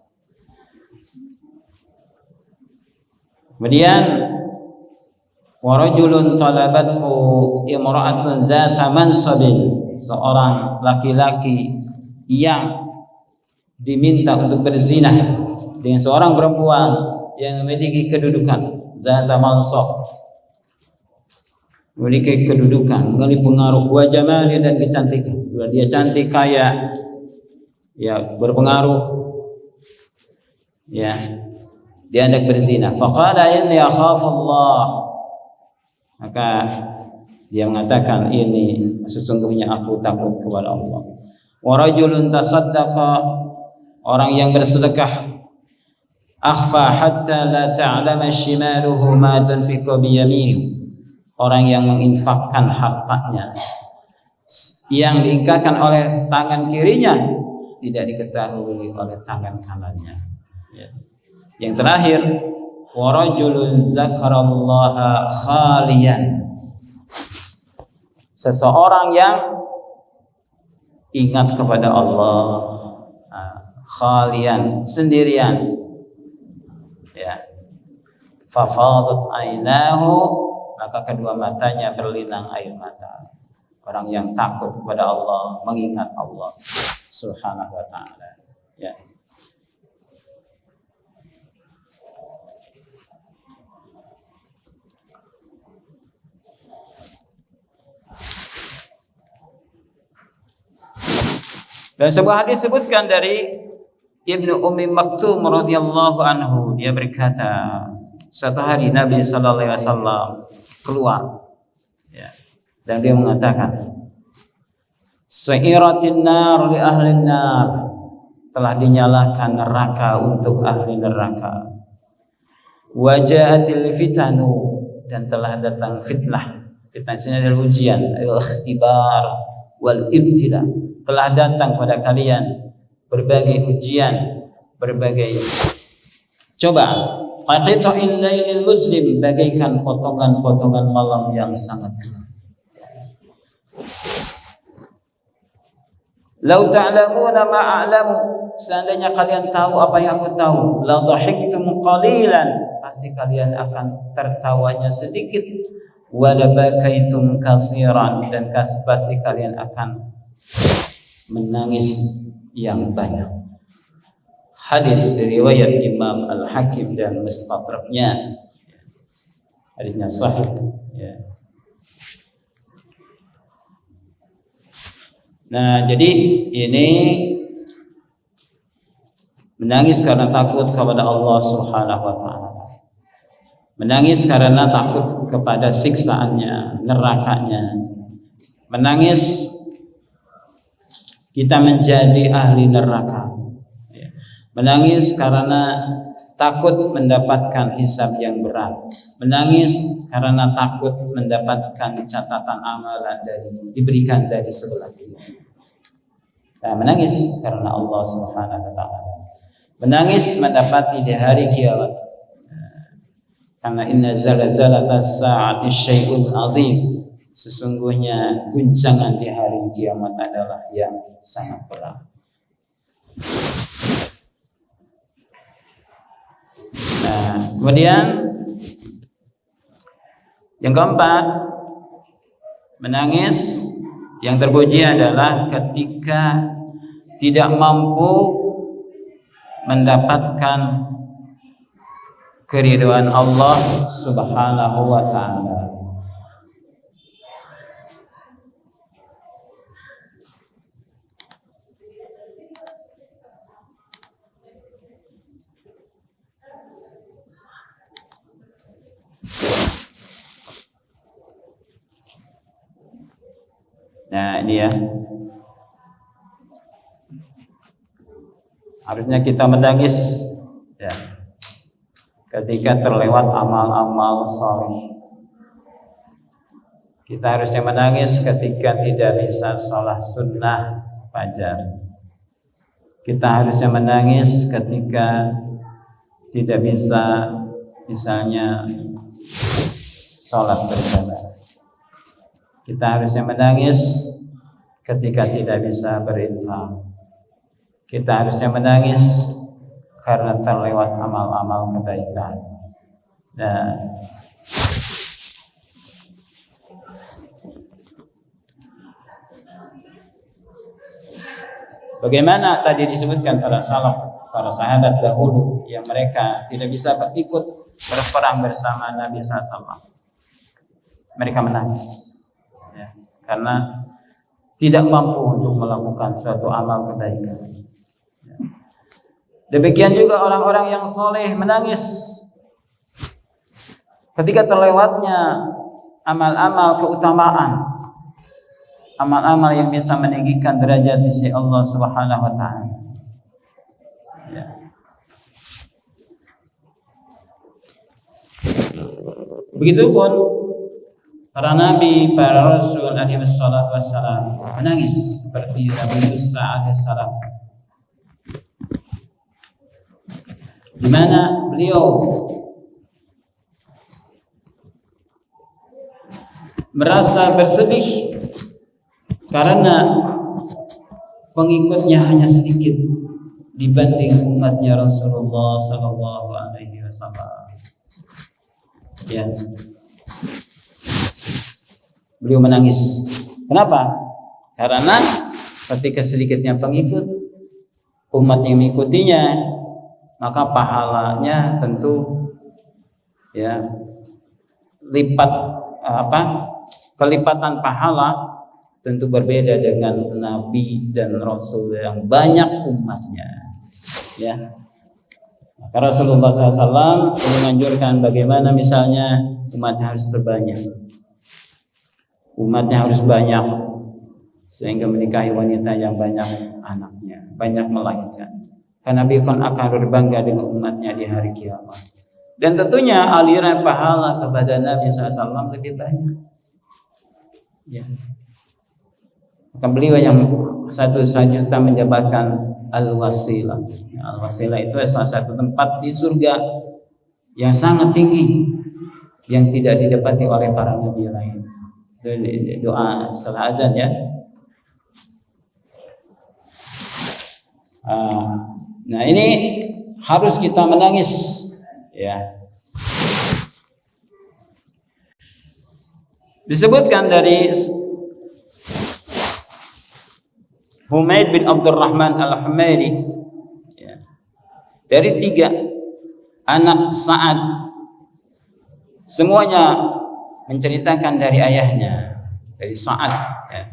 Kemudian wa rajulun talabathu imra'atun dzata mansabin. Seorang laki-laki yang diminta untuk berzina dengan seorang perempuan yang memiliki kedudukan, dzata mansab, memiliki kedudukan, memiliki pengaruh, wa jamali, dan kecantikan. Dia cantik, kaya, ya, berpengaruh, ya, dia hendak berzina. Faqala inni akhafu Allah. Maka dia mengatakan, ini sesungguhnya aku takut kepada Allah. Wa rajulun tasaddaqa, orang yang bersedekah, akhfa hatta la ta'lama shimaluhu ma tunfiqu bi yaminihi. Orang yang menginfakkan hartanya yang diingkatkan oleh tangan kirinya tidak diketahui oleh tangan kanannya. Ya. Yang terakhir, wa rajulun dzakarallaha khaliyan. Seseorang yang ingat kepada Allah khalian, sendirian. Ya. Fafadat ainahu, maka kedua matanya berlinang air mata. Orang yang takut kepada Allah, mengingat Allah Subhanahu wa ta'ala. Ya. Dan sebuah hadis sebutkan dari Ibnu Ummi Maktum radhiyallahu anhu, dia berkata, suatu hari Nabi sallallahu alaihi wasallam keluar, ya, dan dia mengatakan, Su'iratin nar li ahli nar, telah dinyalakan neraka untuk ahli neraka. Waja'atil fitanu, dan telah datang fitnah. Fitnah ini adalah ujian, al-ikhtibar wal ibtila. Telah datang pada kalian berbagai ujian, berbagai cobaan. Qatita'il lailil muslim, bagaikan potongan-potongan malam yang sangat gelap. Lau ta'lamuna ma a'lamu, seandainya kalian tahu apa yang aku tahu, la dhahiktum qalilan, pasti kalian akan tertawanya sedikit, wa la bakaitum katsiran, dan pasti kalian akan menangis yang banyak. Hadis riwayat Imam Al-Hakim dan Mustadraknya. Hadisnya sahih, ya. Nah, jadi ini menangis karena takut kepada Allah Subhanahu wa ta'ala. Menangis karena takut kepada siksaannya, nerakanya. Menangis kita menjadi ahli neraka. Menangis karena takut mendapatkan hisab yang berat. Menangis karena takut mendapatkan catatan amalan diberikan dari sebelah kiri. Nah, menangis karena Allah Subhanahu wa ta'ala. Menangis mendapati di hari kiamat. Karena inna zalzalatas sa'ati syai'un azim. Sesungguhnya guncangan di hari kiamat adalah yang sangat berat. Nah, kemudian yang keempat, menangis yang terpuji adalah ketika tidak mampu mendapatkan keridhaan Allah Subhanahu wa ta'ala. Nah, ini ya. Harusnya kita menangis ya, ketika terlewat amal-amal saleh. Kita harusnya menangis ketika tidak bisa sholat sunnah fajar. Kita harusnya menangis ketika tidak bisa misalnya sholat berjamaah. Kita harusnya menangis ketika tidak bisa berinfak. Kita harusnya menangis karena terlewat amal-amal kebaikan. Dan bagaimana tadi disebutkan para salaf, para sahabat dahulu yang mereka tidak bisa ikut berperang bersama Nabi SAW. Mereka menangis ya, karena tidak mampu untuk melakukan suatu amal kebaikan. Demikian juga orang-orang yang soleh menangis ketika terlewatnya amal-amal keutamaan, amal-amal yang bisa meninggikan derajat di sisi Allah Subhanahu wa taala. Ya. Begitupun para nabi, para rasul alaihi wassalam menangis seperti Nabi Musa alaihi salam, di mana beliau merasa bersedih karena pengikutnya hanya sedikit dibanding umatnya Rasulullah Sallallahu Alaihi Wasallam. Ya, beliau menangis. Kenapa? Karena ketika sedikitnya pengikut, umat yang mengikutinya, maka pahalanya tentu ya kelipatan pahala tentu berbeda dengan nabi dan rasul yang banyak umatnya ya. Maka Rasulullah SAW menganjurkan bagaimana misalnya umatnya harus terbanyak, umatnya harus banyak sehingga menikahi wanita yang banyak anaknya, banyak melahirkan. Karena Nabi akan berbangga dengan umatnya di hari kiamat. Dan tentunya aliran pahala kepada Nabi SAW lebih banyak. Ya. Maka beliau yang satu sajuta menjabatkan al-wasilah. Ya, al-wasilah itu salah satu tempat di surga yang sangat tinggi, yang tidak didapati oleh para nabi lain. Doa setelah azan ya. Nah ini harus kita menangis ya. Disebutkan dari Humaid bin Abdurrahman al-Humairi ya, dari 3 anak Sa'ad semuanya menceritakan dari ayahnya, dari Sa'ad ya,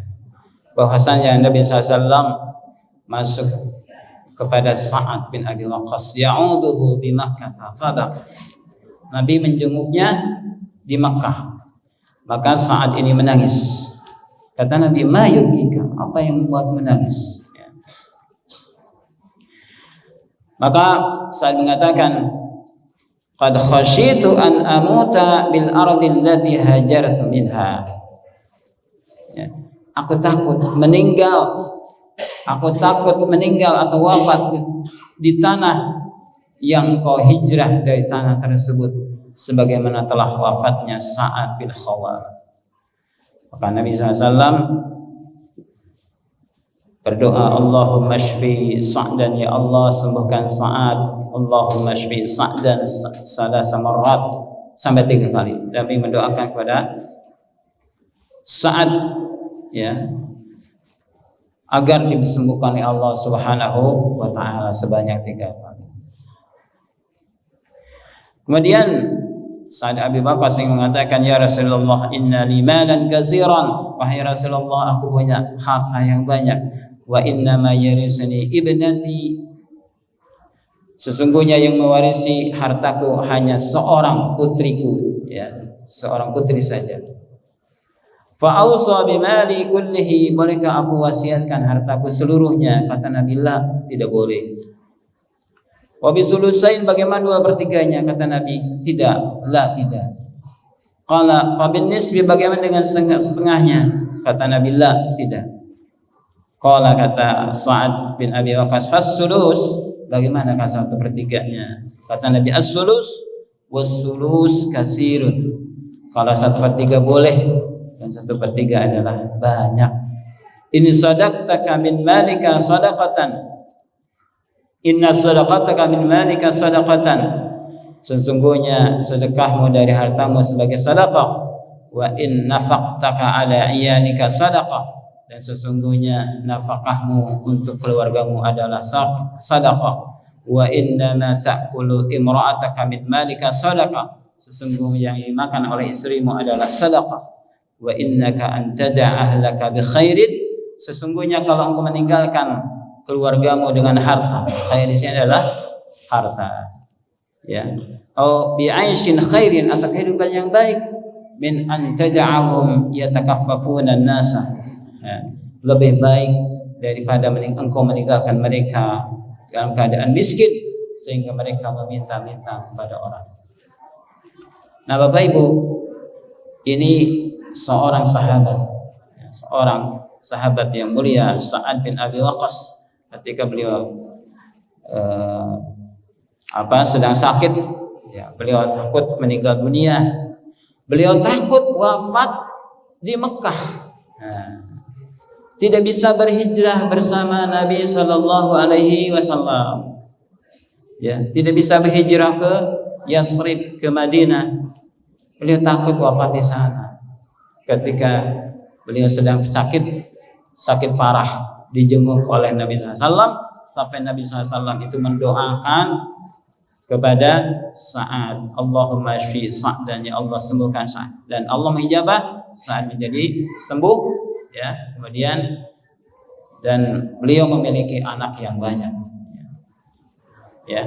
bahwasanya Nabi SAW masuk kepada Sa'ad bin Abi Waqqas, ya'uduhu di Makkah fabaq. Nabi menjenguknya di Makkah, maka Sa'ad ini menangis. Kata Nabi, ma yubkika, apa yang membuat menangis ya. Maka Sa'ad mengatakan, qad khasyitu an amuta bil ardi allati hajartu minha ya. Aku takut meninggal atau wafat di tanah yang kau hijrah dari tanah tersebut, sebagaimana telah wafatnya Sa'ad bin Khawar. Maka Nabi SAW berdoa, Allahumma shfi Sa'dan, ya Allah sembuhkan Sa'ad, Allahumma shfi Sa'dan salasa marrat, sampai 3 kali. Nabi mendoakan kepada Sa'ad ya, agar disembuhkan oleh Allah Subhanahu wa taala sebanyak 3 kali. Kemudian Sa'ad Abi Waqqas yang mengatakan, ya Rasulullah, inna li malan katsiran, wahai Rasulullah aku punya harta yang banyak, wa inna ma yarisuni ibnati, sesungguhnya yang mewarisi hartaku hanya seorang putriku ya, seorang putri saja. Fa ausa bimali kullihi, bolehkah aku wasiatkan hartaku seluruhnya? Kata Nabi, la, tidak boleh. Wa bisulusain, bagaimana 2/3-nya? Kata Nabi, tidak, la, tidak. Qala fa bin nisbi, bagaimana dengan setengahnya? Kata Nabi, la, tidak. Qala, kata Sa'ad bin Abi Waqqas, fas-sulus, bagaimana kalau 1/3-nya? Kata Nabi, as-sulus was-sulus kasirun. Kalau 1/3 boleh, dan 1/3 adalah banyak. In sadaqtaka min malika sadaqatan, inna sadaqataka min malika sadaqatan, sesungguhnya sedekahmu dari hartamu sebagai sedekah. Wa in nafaqtaka ala iyalika sadaqah, dan sesungguhnya nafkahmu untuk keluargamu adalah sedekah. Wa innama ta'kulu imra'ataka min malika sadaqah, sesungguhnya yang dimakan oleh istrimu adalah sedekah. Wa innaka an tada'a ahlaka bi khairin, sesungguhnya kalau engkau meninggalkan keluargamu dengan harta, khair di sini adalah harta, ya, atau bi aishin khairin, atau kehidupan yang baik, min an tada'ahum yatakaffafuna an-nasa, ya, lebih baik daripada engkau meninggalkan mereka dalam keadaan miskin sehingga mereka meminta-minta kepada orang. Nah, Bapak Ibu, ini seorang sahabat yang mulia, Sa'ad bin Abi Waqqas, ketika beliau sedang sakit, ya, beliau takut meninggal dunia, beliau takut wafat di Mekah, tidak bisa berhijrah bersama Nabi Sallallahu Alaihi Wasallam, ya, tidak bisa berhijrah ke Yasrib, ke Madinah. Beliau takut wafat di sana. Ketika beliau sedang sakit parah, dijenguk oleh Nabi SAW, sampai Nabi SAW itu mendoakan kepada Sa'ad, Allahumma shfi Sa'ad, dan ya Allah sembuhkan Sa'ad, dan Allah menghijabah Sa'ad menjadi sembuh, ya. Kemudian dan beliau memiliki anak yang banyak, ya.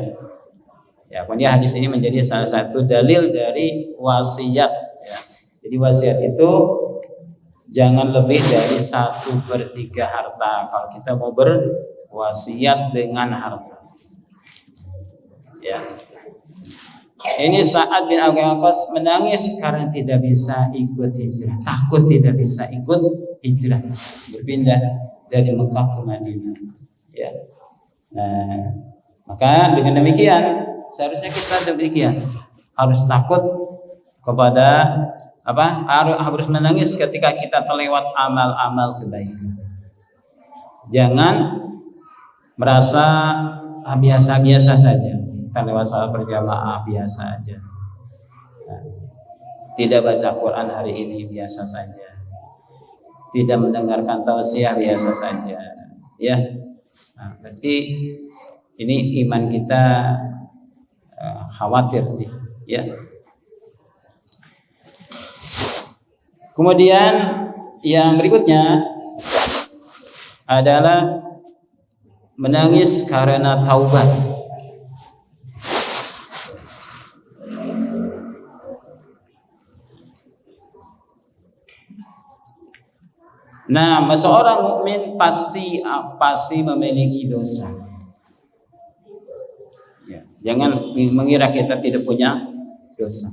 Ya, kemudian hadis ini menjadi salah satu dalil dari wasiat, ya. Jadi wasiat itu jangan lebih dari 1/3 harta kalau kita mau berwasiat dengan harta, ya. Ini Sa'ad bin Abi Waqqas menangis karena tidak bisa ikut hijrah, takut tidak bisa ikut hijrah, berpindah dari Mekah ke Madinah, ya. Nah, maka dengan demikian seharusnya kita demikian, harus takut kepada harus menangis ketika kita terlewat amal-amal kebaikan. Jangan merasa biasa-biasa saja, kita lewat salat berjamaah biasa aja, tidak baca Quran hari ini biasa saja, tidak mendengarkan tausiah biasa saja, ya. Nah, berarti ini iman kita khawatir, ya. Kemudian yang berikutnya adalah menangis karena taubat. Nah, seorang mukmin pasti memiliki dosa. Ya, jangan mengira kita tidak punya dosa.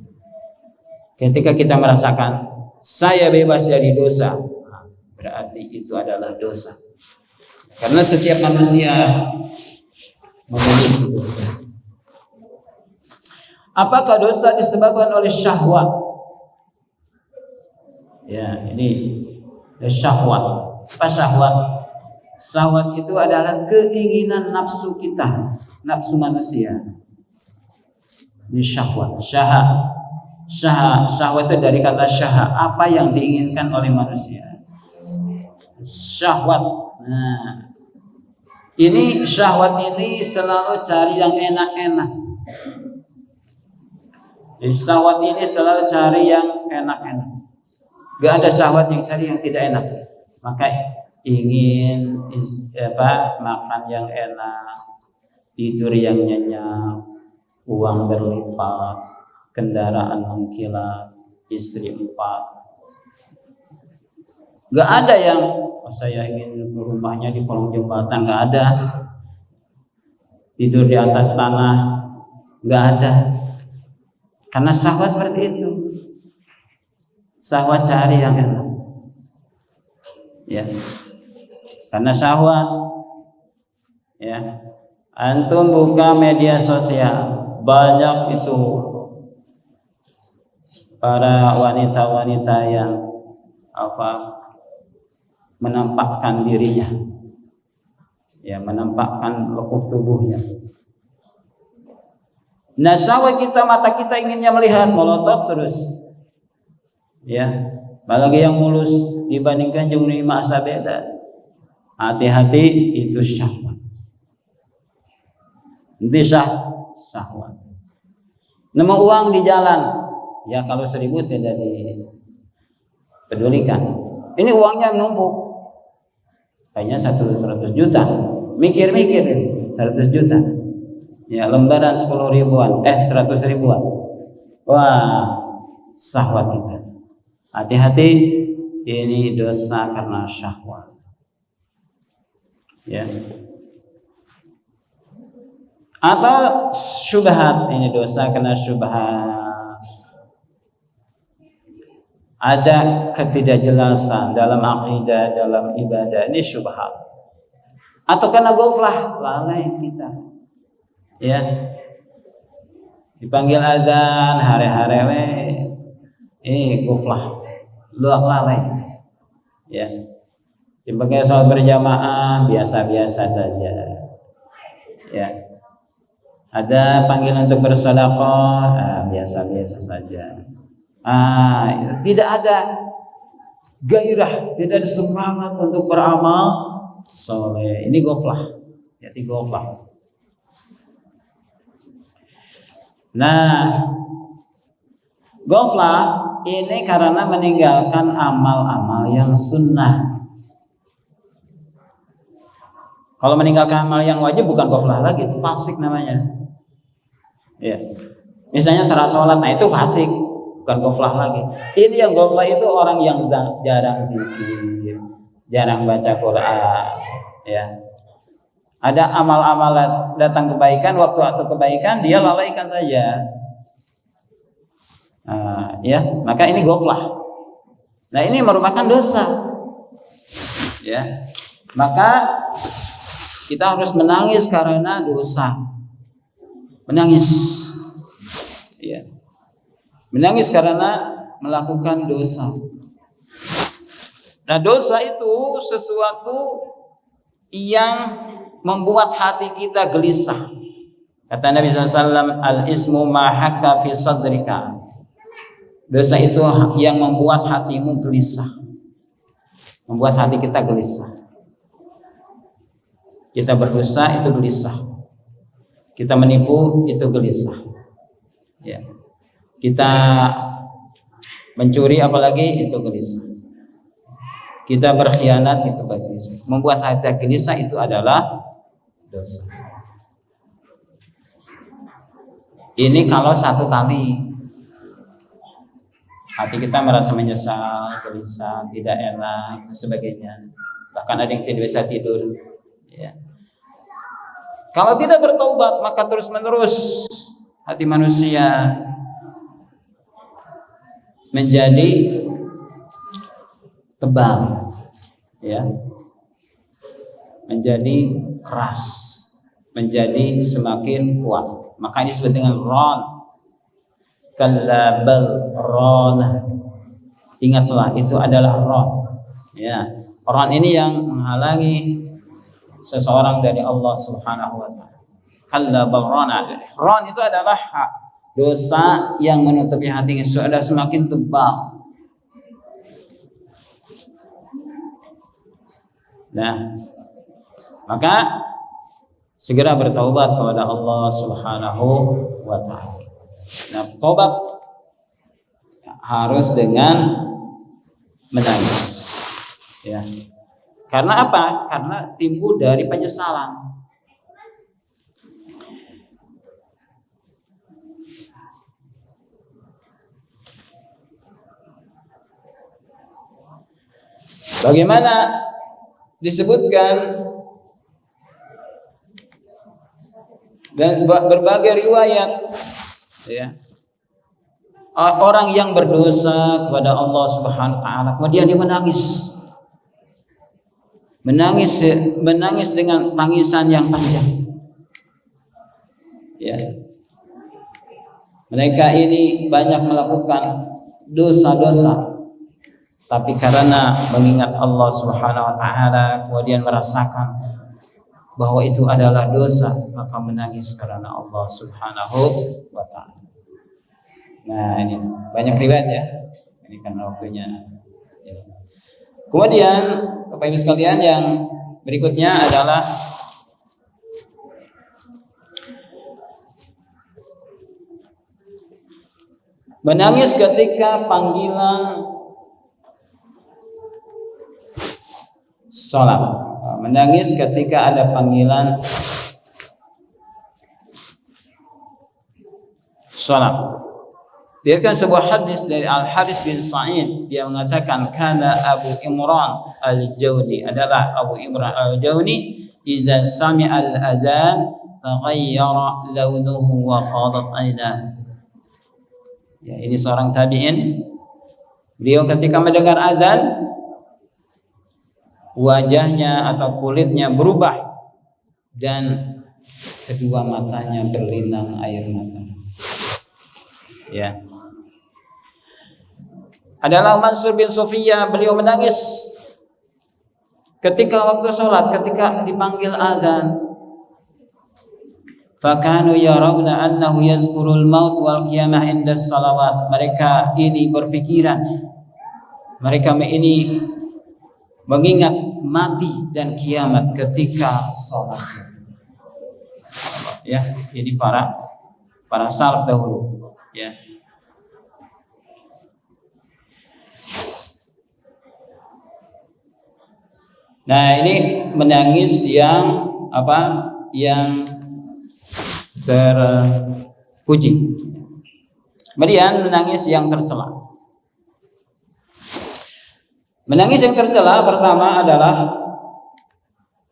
Ketika kita merasakan saya bebas dari dosa, berarti itu adalah dosa. Karena setiap manusia memiliki dosa. Apakah dosa disebabkan oleh syahwat? Ya, ini syahwat. Apa syahwat? Syahwat itu adalah keinginan nafsu kita, nafsu manusia. Ini syahwat. Syahwat itu dari kata syaha, apa yang diinginkan oleh manusia. Syahwat. Nah, ini syahwat ini selalu cari yang enak-enak. Jadi syahwat ini selalu cari yang enak-enak. Gak ada syahwat yang cari yang tidak enak. Maka ingin makan yang enak, tidur yang nyenyak, uang berlipat, kendaraan mengkilat, istri 4. Nggak ada yang saya ingin rumahnya di kolong jembatan, nggak ada. Tidur di atas tanah, nggak ada. Karena syahwat seperti itu. Syahwat cari yang enak. Ya. Karena syahwat, ya. Antum buka media sosial, banyak itu para wanita-wanita yang menampakkan dirinya, ya, menampakkan lekuk tubuhnya. Nah, syahwat kita, mata kita inginnya melihat, melotot terus, ya. Apalagi yang mulus dibandingkan jeung masa beda. Hati-hati, itu syahwat. Itu syahwat. Nemu uang di jalan, ya kalau 1.000 tidak dipedulikan. Ini uangnya menumpuk. Kayaknya 100 juta, mikir-mikir 100 juta, ya lembaran 10 ribuan, 100 ribuan, wah, syahwat kita. Hati-hati, ini dosa karena syahwat, ya. Atau syubhat, ini dosa karena syubhat. Ada ketidakjelasan dalam akidah, dalam ibadah, ini syubhat. Atau karena ghaflah, lalai kita, ya. Dipanggil azan hari-hari, ini ghaflah, lalai, ya. Dipanggil sholat berjamaah, biasa-biasa saja, ya. Ada panggilan untuk bersedekah, biasa-biasa saja. Tidak ada gairah, tidak ada semangat untuk beramal soleh. Ini ghaflah, jadi ghaflah. Nah, ghaflah ini karena meninggalkan amal-amal yang sunnah. Kalau meninggalkan amal yang wajib bukan ghaflah lagi, itu fasik namanya. Ya. Misalnya tara sholat, nah itu fasik, bukan ghaflah lagi. Ini yang ghaflah itu orang yang jarang zikir, jarang baca Quran, ya. Ada amal-amal datang kebaikan, waktu kebaikan dia lalaikan saja, ya. Maka ini ghaflah. Nah, ini merupakan dosa, ya. Maka kita harus menangis karena dosa, menangis, ya. Menangis karena melakukan dosa. Nah, dosa itu sesuatu yang membuat hati kita gelisah. Kata Nabi SAW, al-ismu ma hakka fi sadrika. Dosa itu yang membuat hatimu gelisah, membuat hati kita gelisah. Kita berdosa itu gelisah, kita menipu itu gelisah, ya. Kita mencuri apalagi itu gelisah, kita berkhianat itu gelisah. Membuat hati gelisah itu adalah dosa. Ini kalau satu kali hati kita merasa menyesal, gelisah, tidak enak, dan sebagainya. Bahkan ada yang tidak bisa tidur, ya. Kalau tidak bertobat, maka terus-menerus hati manusia menjadi tebal, ya, menjadi keras, menjadi semakin kuat. Maka ini disebut dengan ron, kalla bal ron. Ingatlah, itu adalah ron, ya. Ron ini yang menghalangi seseorang dari Allah Subhanahu wa taala. Kalla bal ron. Ron itu adalah dosa yang menutupi hatinya sudah semakin tebal. Nah, maka segera bertaubat kepada Allah Subhanahu wa taala. Nah, taubat harus dengan menangis, ya. Karena apa? Karena timbul dari penyesalan. Bagaimana disebutkan dan berbagai riwayat, ya, orang yang berdosa kepada Allah Subhanahu wa taala kemudian dia menangis dengan tangisan yang panjang. Ya. Mereka ini banyak melakukan dosa-dosa, tapi karena mengingat Allah Subhanahu wa taala kemudian merasakan bahwa itu adalah dosa, maka menangis karena Allah Subhanahu wa taala. Nah, ini banyak riwayat ya. Ini karena waktunya. Kemudian Bapak Ibu sekalian, yang berikutnya adalah menangis ketika panggilan sholat. Menangis ketika ada panggilan sholat. Diriwayatkan sebuah hadis dari Al-Haris bin Sa'id, dia mengatakan kana Abu Imran Al-Jawni, adalah Abu Imran Al-Jawni, idza sami'a al-azan taghayyara launuhu wa fadat aynah. Ya, ini seorang tabi'in. Beliau ketika mendengar azan, wajahnya atau kulitnya berubah dan kedua matanya berlinang air mata. Ya. Adalah Mansur bin Sufiyah, beliau menangis ketika waktu sholat, ketika dipanggil azan. Fakanu yarawna annahu yazkurul maut wal qiyamah inda salawat. Mereka ini berpikiran, mereka ini mengingat mati dan kiamat ketika sholat. Ya, ini para salaf dahulu. Ya. Nah, ini menangis yang apa? Yang terpuji. Kemudian menangis yang tercela. Menangis yang tercela pertama adalah,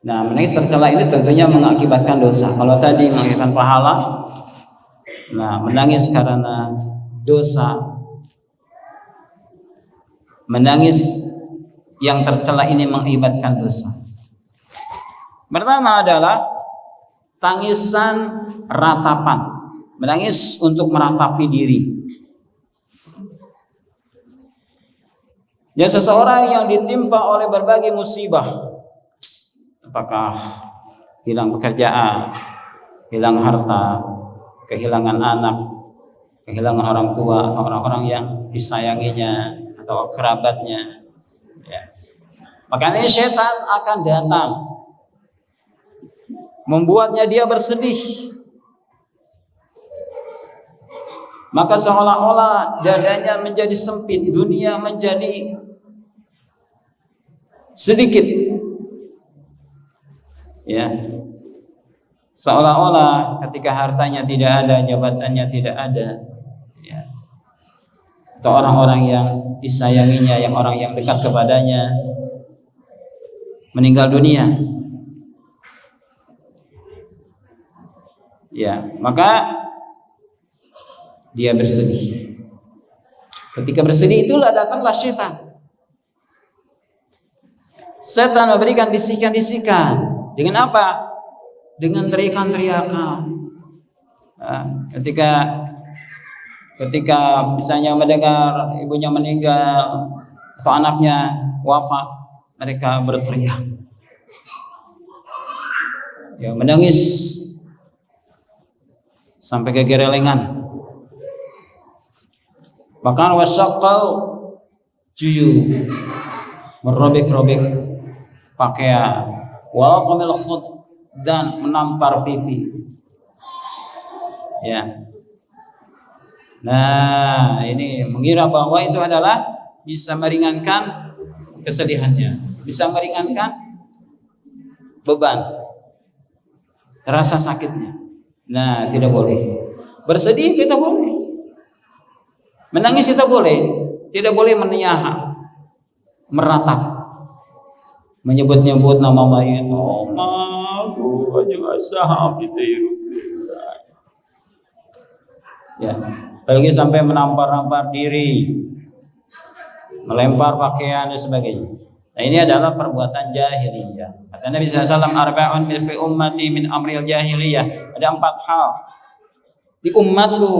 nah, menangis tercela ini tentunya mengakibatkan dosa. Kalau tadi mengakibatkan pahala, nah, menangis karena dosa, menangis yang tercela ini mengakibatkan dosa. Pertama adalah tangisan ratapan, menangis untuk meratapi diri. Ya, seseorang yang ditimpa oleh berbagai musibah, apakah hilang pekerjaan, hilang harta, kehilangan anak, kehilangan orang tua atau orang-orang yang disayanginya atau kerabatnya, ya. Maka ini setan akan datang membuatnya dia bersedih. Maka seolah-olah dadanya menjadi sempit, dunia menjadi sedikit. Ya. Seolah-olah ketika hartanya tidak ada, jabatannya tidak ada, ya. Atau orang-orang yang disayanginya, yang orang yang dekat kepadanya meninggal dunia. Ya, maka dia bersedih. Ketika bersedih itulah datanglah setan. Setan memberikan bisikan-bisikan. Dengan apa? Dengan teriakan-teriakan. Nah, ketika misalnya mendengar ibunya meninggal atau anaknya wafat, mereka berteriak, ya, menangis sampai kegerelengan. Bahkan wasyaqal juyu, merobek-robek pakaian, waqamil khud, dan menampar pipi. Ya. Nah, ini mengira bahwa itu adalah bisa meringankan kesedihannya, bisa meringankan beban, rasa sakitnya. Nah, tidak boleh. Bersedih kita boleh, menangis kita boleh, tidak boleh menyahak, meratap. menyebut-nyebut nama mayit. Oh, aku aja nggak saham ditiru. Ya, apalagi sampai menampar-nampar diri, melempar pakaian dan sebagainya. Nah, ini adalah perbuatan jahiliyah. Kata Nabi SAW, arba'un fi ummati min amril jahiliyah. Ada 4 hal di umatku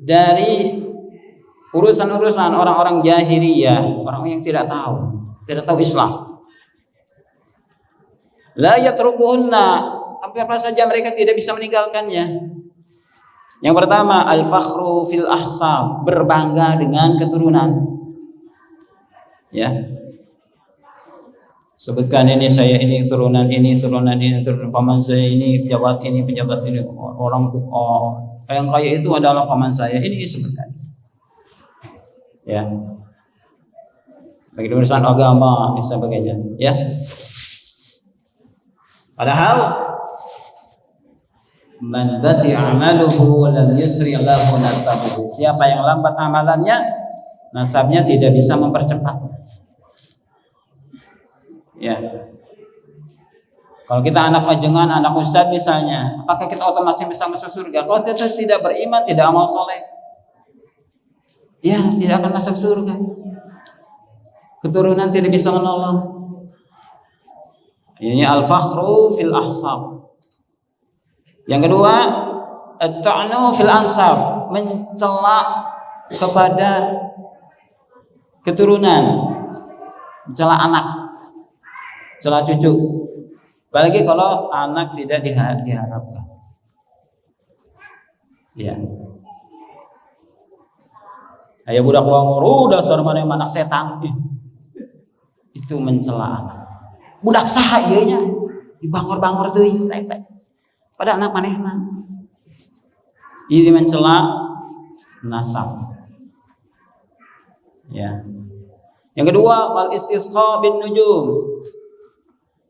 dari urusan-urusan orang-orang jahiliyah, orang yang tidak tahu Islam. La yatrukuhunna, apa saja mereka tidak bisa meninggalkannya. Yang pertama, al-fakhru fil ahsab, berbangga dengan keturunan. Ya. Sebutkan ini saya ini turunan paman saya ini pejabat ini orang yang kaya itu adalah paman saya, ini disebutkan. Ya. Bagi urusan agama dan sebagainya, ya. Padahal man bati amaluhu lam yusri lahu nasabuhu. Siapa yang lambat amalannya, nasabnya tidak bisa mempercepat. Ya. Kalau kita anak majengan, anak ustadz misalnya, apakah kita otomatis bisa masuk surga? Kalau kita tidak beriman, tidak amal soleh, ya tidak akan masuk surga. Keturunan tidak bisa menolong. Ini al-fakhru fil ahsab. Yang kedua, at-ta'nu fil ansab, mencela kepada keturunan, mencela anak, mencela cucu. Apalagi kalau anak tidak diharapkan. Ya. Ayah budak wanguru dasar mana anak setan. Itu mencela anak. Budak saha ieu nya? Dibangor-bangor teuing, pada anak manehna. Ini mencela nasab. Ya. Yang kedua, wal istisqa bin nujum,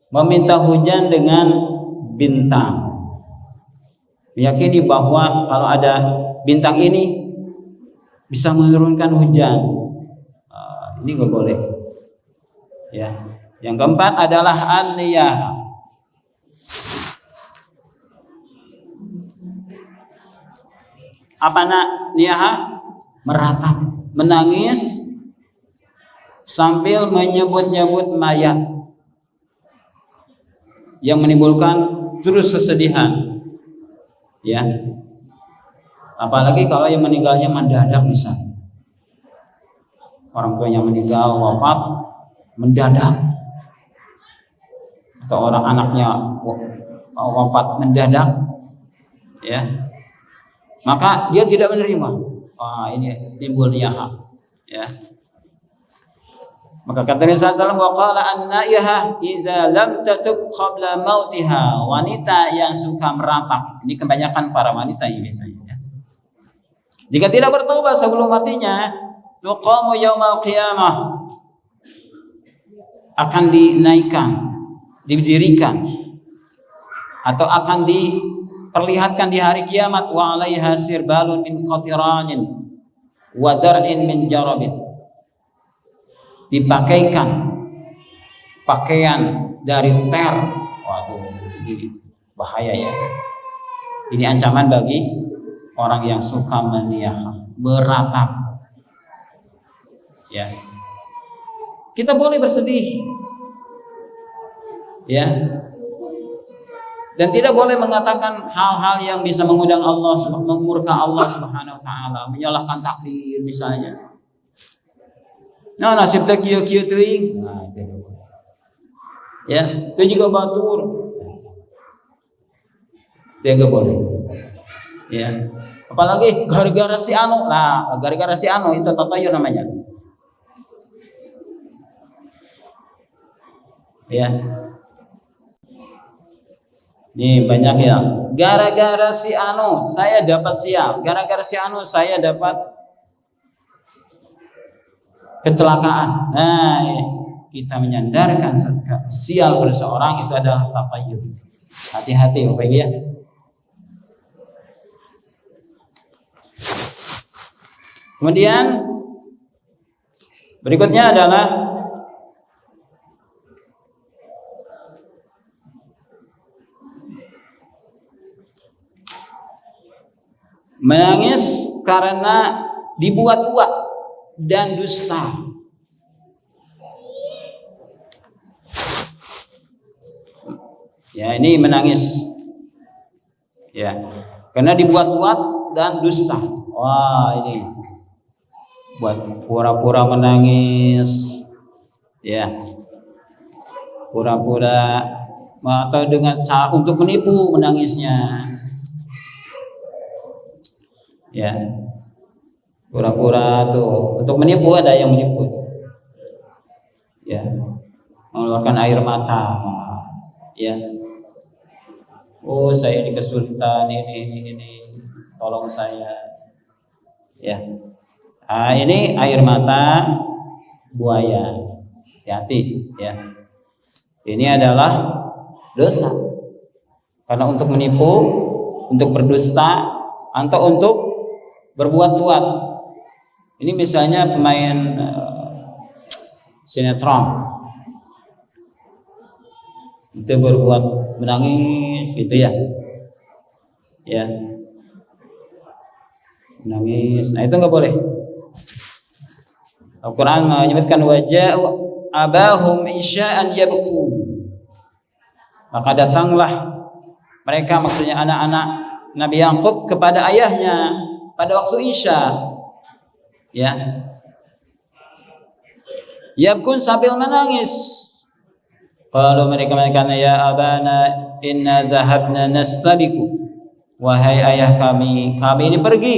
meminta hujan dengan bintang. Meyakini bahwa kalau ada bintang ini bisa menurunkan hujan. Ini nggak boleh. Ya. Yang keempat adalah an-niyah. Apa niyah? Meratap, menangis sambil menyebut-nyebut mayat yang menimbulkan terus kesedihan. Ya. Apalagi kalau yang meninggalnya mendadak misalnya. Orang tuanya meninggal, wafat mendadak. Atau orang anaknya wafat mendadak, ya, maka dia tidak menerima. Ini timbul niyah, ya. Maka kata Nabi SAW, wa qala an-naihah iza lam tatub qabla mautiha, wanita yang suka meratap, ini kebanyakan para wanita ini biasanya, ya. Jika tidak bertobat sebelum matinya, tuqamu yaumal qiyamah, akan dinaikkan, didirikan, atau akan diperlihatkan di hari kiamat, wa 'alaiha sirbalun min qatiranin wa dar'in min jarabin, dipakaikan pakaian dari ter. Waduh, ini bahaya ya. Ini ancaman bagi orang yang suka meniyah, beratap. Ya. Kita boleh bersedih, ya, dan tidak boleh mengatakan hal-hal yang bisa mengundang Allah, memurka Allah Subhanahu wa taala, menyalahkan takdir misalnya. Nah, nasib teh kieu-kieu teuing. Nah, itu. Ya, itu juga batur. Dia enggak boleh. Ya. Apalagi gara-gara si anu. Nah, gara-gara si anu itu tatayur namanya. Ya. Ini banyak ya. Gara-gara si anu saya dapat sial. Gara-gara si anu saya dapat kecelakaan. Nah, kita menyandarkan sial pada seorang itu adalah tatayur. Hati-hati Bapak Ibu ya. Kemudian berikutnya adalah menangis karena dibuat-buat dan dusta. Ya, ini menangis. Ya, karena dibuat-buat dan dusta. Wah, ini buat pura-pura menangis. Ya. Pura-pura atau dengan cara untuk menipu menangisnya. Ya. Pura-pura tuh untuk menipu, ada yang menipu. Ya. Mengeluarkan air mata. Ya. Oh, saya ini kesulitan ini, tolong saya. Ya. Nah, ini air mata buaya. Hati-hati, ya. Ini adalah dosa. Karena untuk menipu, untuk berdusta, atau untuk berbuat-buat. Ini misalnya pemain sinetron. Itu berbuat menangis gitu ya. Ya. Menangis. Nah, itu enggak boleh. Al-Qur'an menyebutkan waja'u abahum isya'an yabku. Maka datanglah mereka, maksudnya anak-anak Nabi Yakub, kepada ayahnya pada waktu Isya. Ya. Yabkun sambil menangis. Kalau mereka mengatakan, ya abana inna zahabna nastabiku. Wahai ayah kami ini pergi.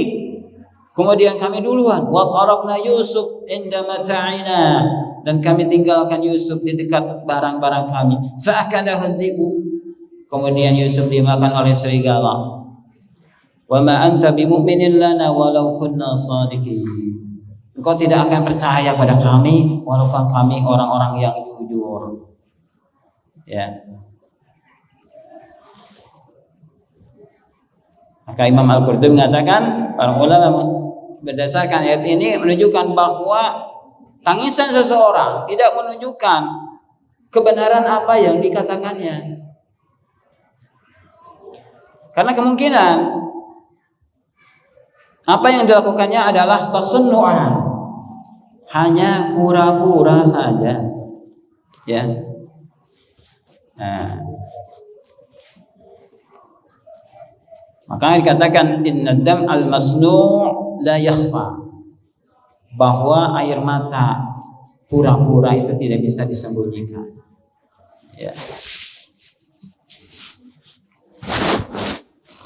Kemudian kami duluan. Wa tarakna Yusuf inda mata'ina, dan kami tinggalkan Yusuf di dekat barang-barang kami. Fa'akalahu dhi'bu. Kemudian Yusuf dimakan oleh serigala. Wa ma anta bimu'minin lana walau kunna shadiqin. Engkau tidak akan percaya pada kami walaupun kami orang-orang yang jujur. Ya. Maka Imam Al-Qurtubi mengatakan, para ulama berdasarkan ayat ini menunjukkan bahwa tangisan seseorang tidak menunjukkan kebenaran apa yang dikatakannya. Karena kemungkinan apa yang dilakukannya adalah tasannu'an, hanya pura-pura saja. Ya. Nah. Maka dikatakan inna dam al-masnu' la yakhfa, bahwa air mata pura-pura itu tidak bisa disembunyikan. Ya.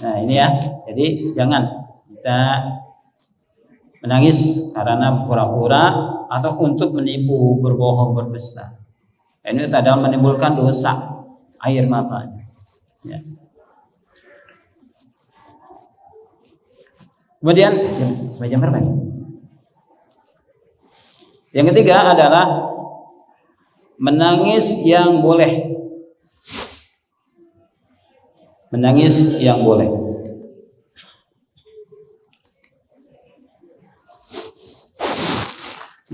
Nah, ini ya. Jadi jangan kita menangis karena pura-pura atau untuk menipu, berbohong, berdusta. Ini adalah menimbulkan dosa air matanya. Ya. Kemudian jam berapa? Yang ketiga adalah menangis yang boleh. Menangis yang boleh.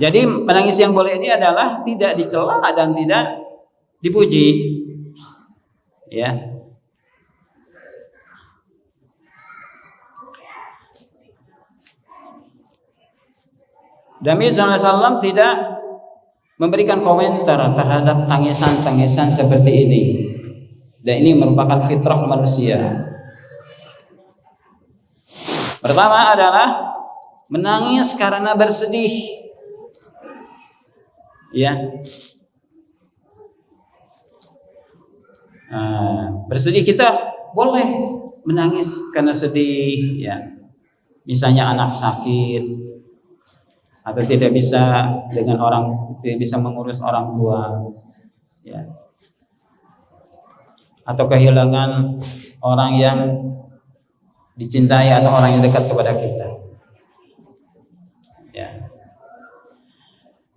Jadi menangis yang boleh ini adalah tidak dicela dan tidak dipuji. Ya. Nabi SAW tidak memberikan komentar terhadap tangisan-tangisan seperti ini. Dan ini merupakan fitrah manusia. Pertama adalah menangis karena bersedih. Ya. Bersedih kita boleh menangis karena sedih, ya. Misalnya anak sakit, atau tidak bisa bisa mengurus orang tua, ya. Atau kehilangan orang yang dicintai atau orang yang dekat kepada kita. Ya.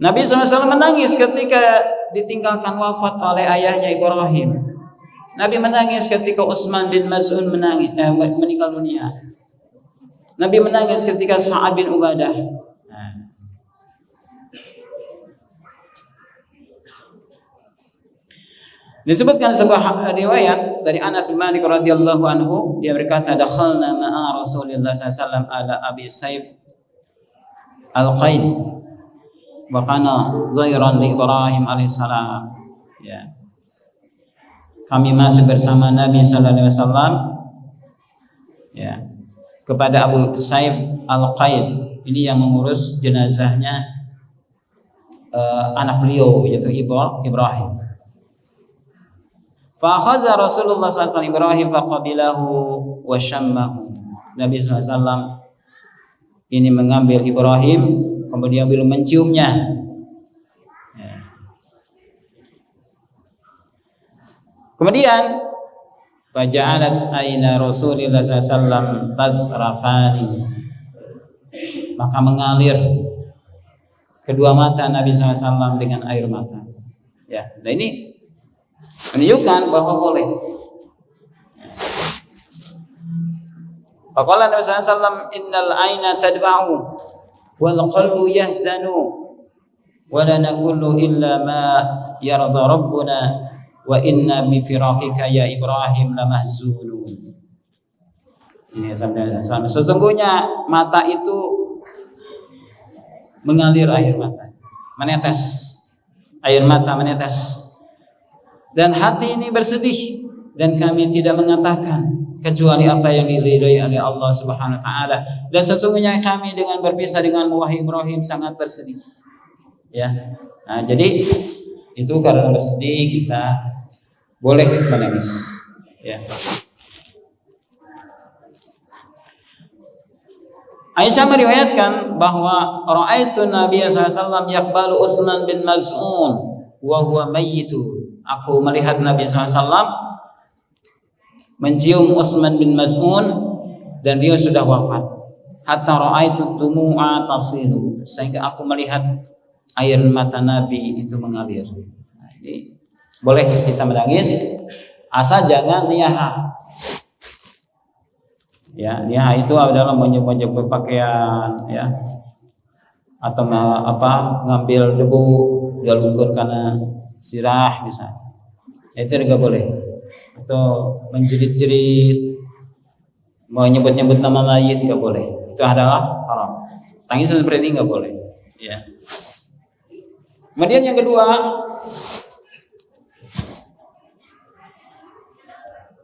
Nabi SAW menangis ketika ditinggalkan wafat oleh ayahnya Ibrahim. Nabi menangis ketika Utsman bin Maz'un meninggal dunia. Nabi menangis ketika Sa'ad bin Ubadah. Disebutkan sebuah riwayat dari Anas bin Malik radhiyallahu anhu, dia berkata, dakhalna ma'a Rasulillah sallallahu alaihi wasallam ala Abi Saif al-Qaid wa kana zairan li Ibrahim alaihissalam. Ya. Kami masuk bersama Nabi sallallahu alaihi wasallam, ya, kepada Abu Saif al-Qaid. Ini yang mengurus jenazahnya anak beliau yaitu Ibrahim. Fa akhadha Rasulullah sallallahu alaihi wasallam Ibrahim faqabilahu wa syammahu. Nabi sallallahu alaihi wasallam ini mengambil Ibrahim, kemudian beliau menciumnya. Ya. Kemudian faja'alat aina Rasulillah sallallahu alaihi wasallam tasrafani. Maka mengalir kedua mata Nabi sallallahu alaihi wasallam dengan air mata. Ya, nah ini menunjukkan bahwa boleh. Faqala Nabi sallallahu alaihi wasallam, innal aina tadba'u wal qalbu yahzanu wa la naqulu illa ma yarda rabbuna wa inna bi firaqika ya Ibrahim lamahzunun. Ini sama. Sesungguhnya mata itu mengalir air mata, menetes air mata menetes. Dan hati ini bersedih, dan kami tidak mengatakan kecuali apa yang diridhai oleh Allah Subhanahu wa taala. Dan sesungguhnya kami dengan berpisah dengan wahai Ibrahim sangat bersedih. Ya. Nah, jadi itu karena bersedih kita boleh menangis. Ya. Aisyah meriwayatkan bahwa ra'aitu Nabi sallallahu alaihi wasallam yaqbalu Utsman bin Maz'un wa huwa mayyitun. Aku melihat Nabi SAW mencium Utsman bin Maz'un dan dia sudah wafat. Hatta ra'aitu dumu'a tasilu, sehingga aku melihat air mata Nabi itu mengalir. Nah, ini boleh kita menangis, asal jangan niyaha. Ya, niyaha itu adalah monyok-monyok berpakaian, ya, atau ngambil debu dialungkan karena sirah misalnya, itu juga boleh. Atau menjerit-jerit, mau nyebut-nyebut nama mayit nggak boleh. Itu adalah haram. Tangisan seperti ini nggak boleh. Ya. Kemudian yang kedua,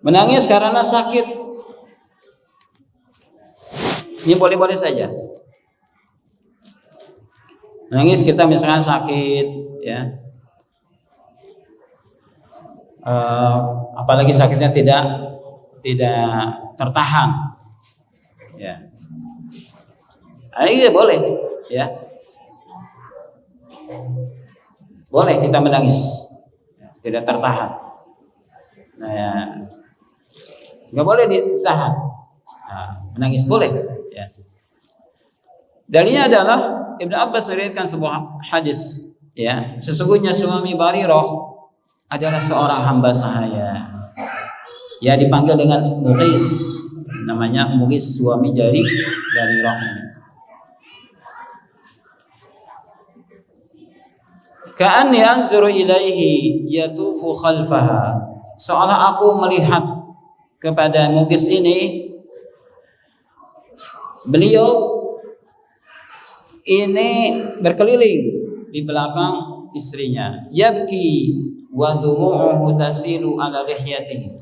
menangis karena sakit. Ini boleh-boleh saja. Menangis kita misalkan sakit, ya. Apalagi sakitnya tidak tertahan, ya, ini boleh, ya, boleh kita menangis, tidak tertahan. Nah, ya, nggak boleh ditahan. Nah, menangis boleh, ya. Dalilnya adalah Ibnu Abbas meriwayatkan sebuah hadis, ya, sesungguhnya suami Barirah adalah seorang hamba sahaya. Ya, dipanggil dengan Mughis. Namanya Mughis, suami dari Barirah. Ka'anni anzuru ilaihi yatufu khalfaha. Seolah aku melihat kepada Mughis ini, beliau ini berkeliling di belakang istrinya. Yabki wa dumu'uhu tasilu ala lihyatihi.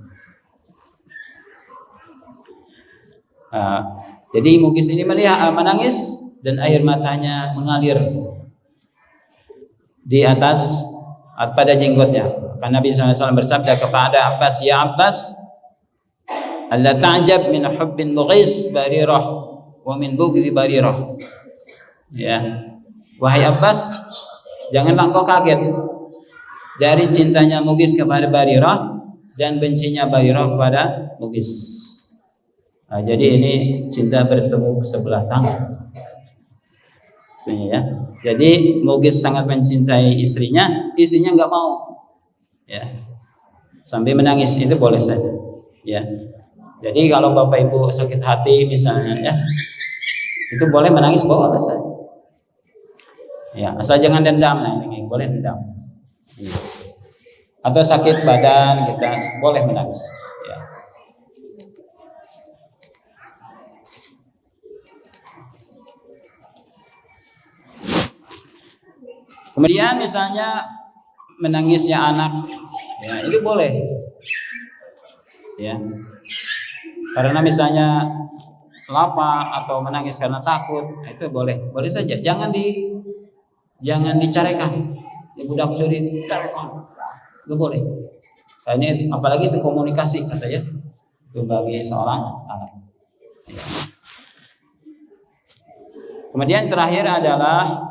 Jadi Mughis ini menangis dan air matanya mengalir di atas pada jenggotnya. Karena Nabi SAW bersabda kepada Abbas, ya Abbas, alla ta'jab min hubbin Mughis Barirah wa min bughdi Barirah. Ya, wahai Abbas, janganlah engkau kaget dari cintanya Mughis kepada Barirah dan bencinya Barirah kepada Mughis. Nah, jadi ini cinta bertemu sebelah tangan. Ya. Jadi Mughis sangat mencintai istrinya nggak mau, ya, sampai menangis. Itu boleh saja, ya. Jadi kalau bapak ibu sakit hati misalnya, ya, itu boleh menangis, boleh saja. Ya, asal jangan dendam. Nah, ini boleh dendam. atau sakit badan, kita boleh menangis. Ya. Kemudian misalnya menangisnya anak, ya itu boleh, ya. Karena misalnya lapar atau menangis karena takut, itu boleh saja. Jangan dicarekan. Ya, budak curi carekan, nggak boleh. Karena ini apalagi itu komunikasi katanya, itu bagi seorang anak. Ya. Kemudian terakhir adalah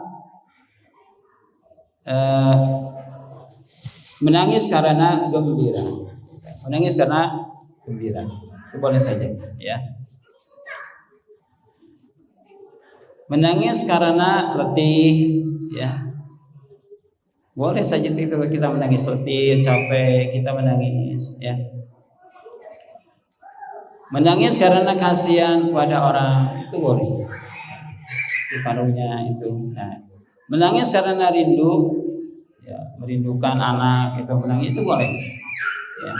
menangis karena gembira. Menangis karena gembira. Itu boleh saja, ya. Menangis karena letih, ya. Boleh saja itu kita menangis letih, capek, kita menangis, ya. Menangis karena kasihan pada orang, itu boleh. Itu karunia itu. Nah, menangis karena rindu, ya, merindukan anak, itu menangis itu boleh. Ya.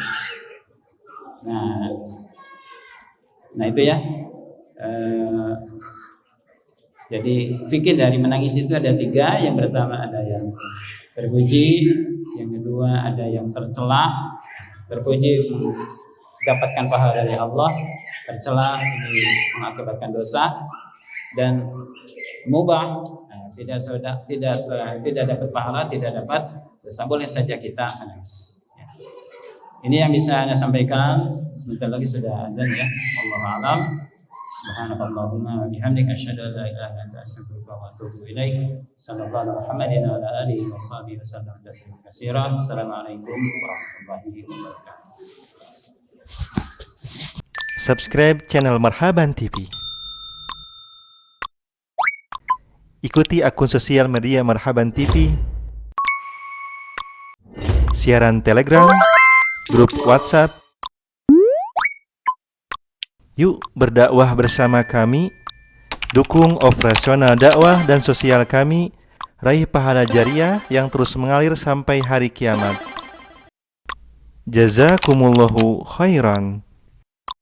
Nah itu ya. Jadi fikih dari menangis itu ada 3. Yang pertama ada yang terpuji, yang kedua ada yang tercela. Terpuji mendapatkan pahala dari Allah, tercela ini mengakibatkan dosa, dan mubah, tidak dapat pahala, tidak dapat dosa. Boleh saja kita menangis. Ya. Ini yang bisa Anda sampaikan. Sebentar lagi sudah azan, ya. Wallahu a'lam. Subhanakallahumma wa bihamdika asyhadu an la ilaha illa anta astaghfiruka wa atubu ilaik. Sallallahu alaihi Muhammadin wa ala alihi wa sahbihi wasallam tasliman katsiran. Assalamualaikum warahmatullahi wabarakatuh. Subscribe channel Marhaban TV. Ikuti akun sosial media Marhaban TV, siaran Telegram, grup WhatsApp. Yuk berdakwah bersama kami, dukung operasional dakwah dan sosial kami, raih pahala jariah yang terus mengalir sampai hari kiamat. Jazakumullahu khairan.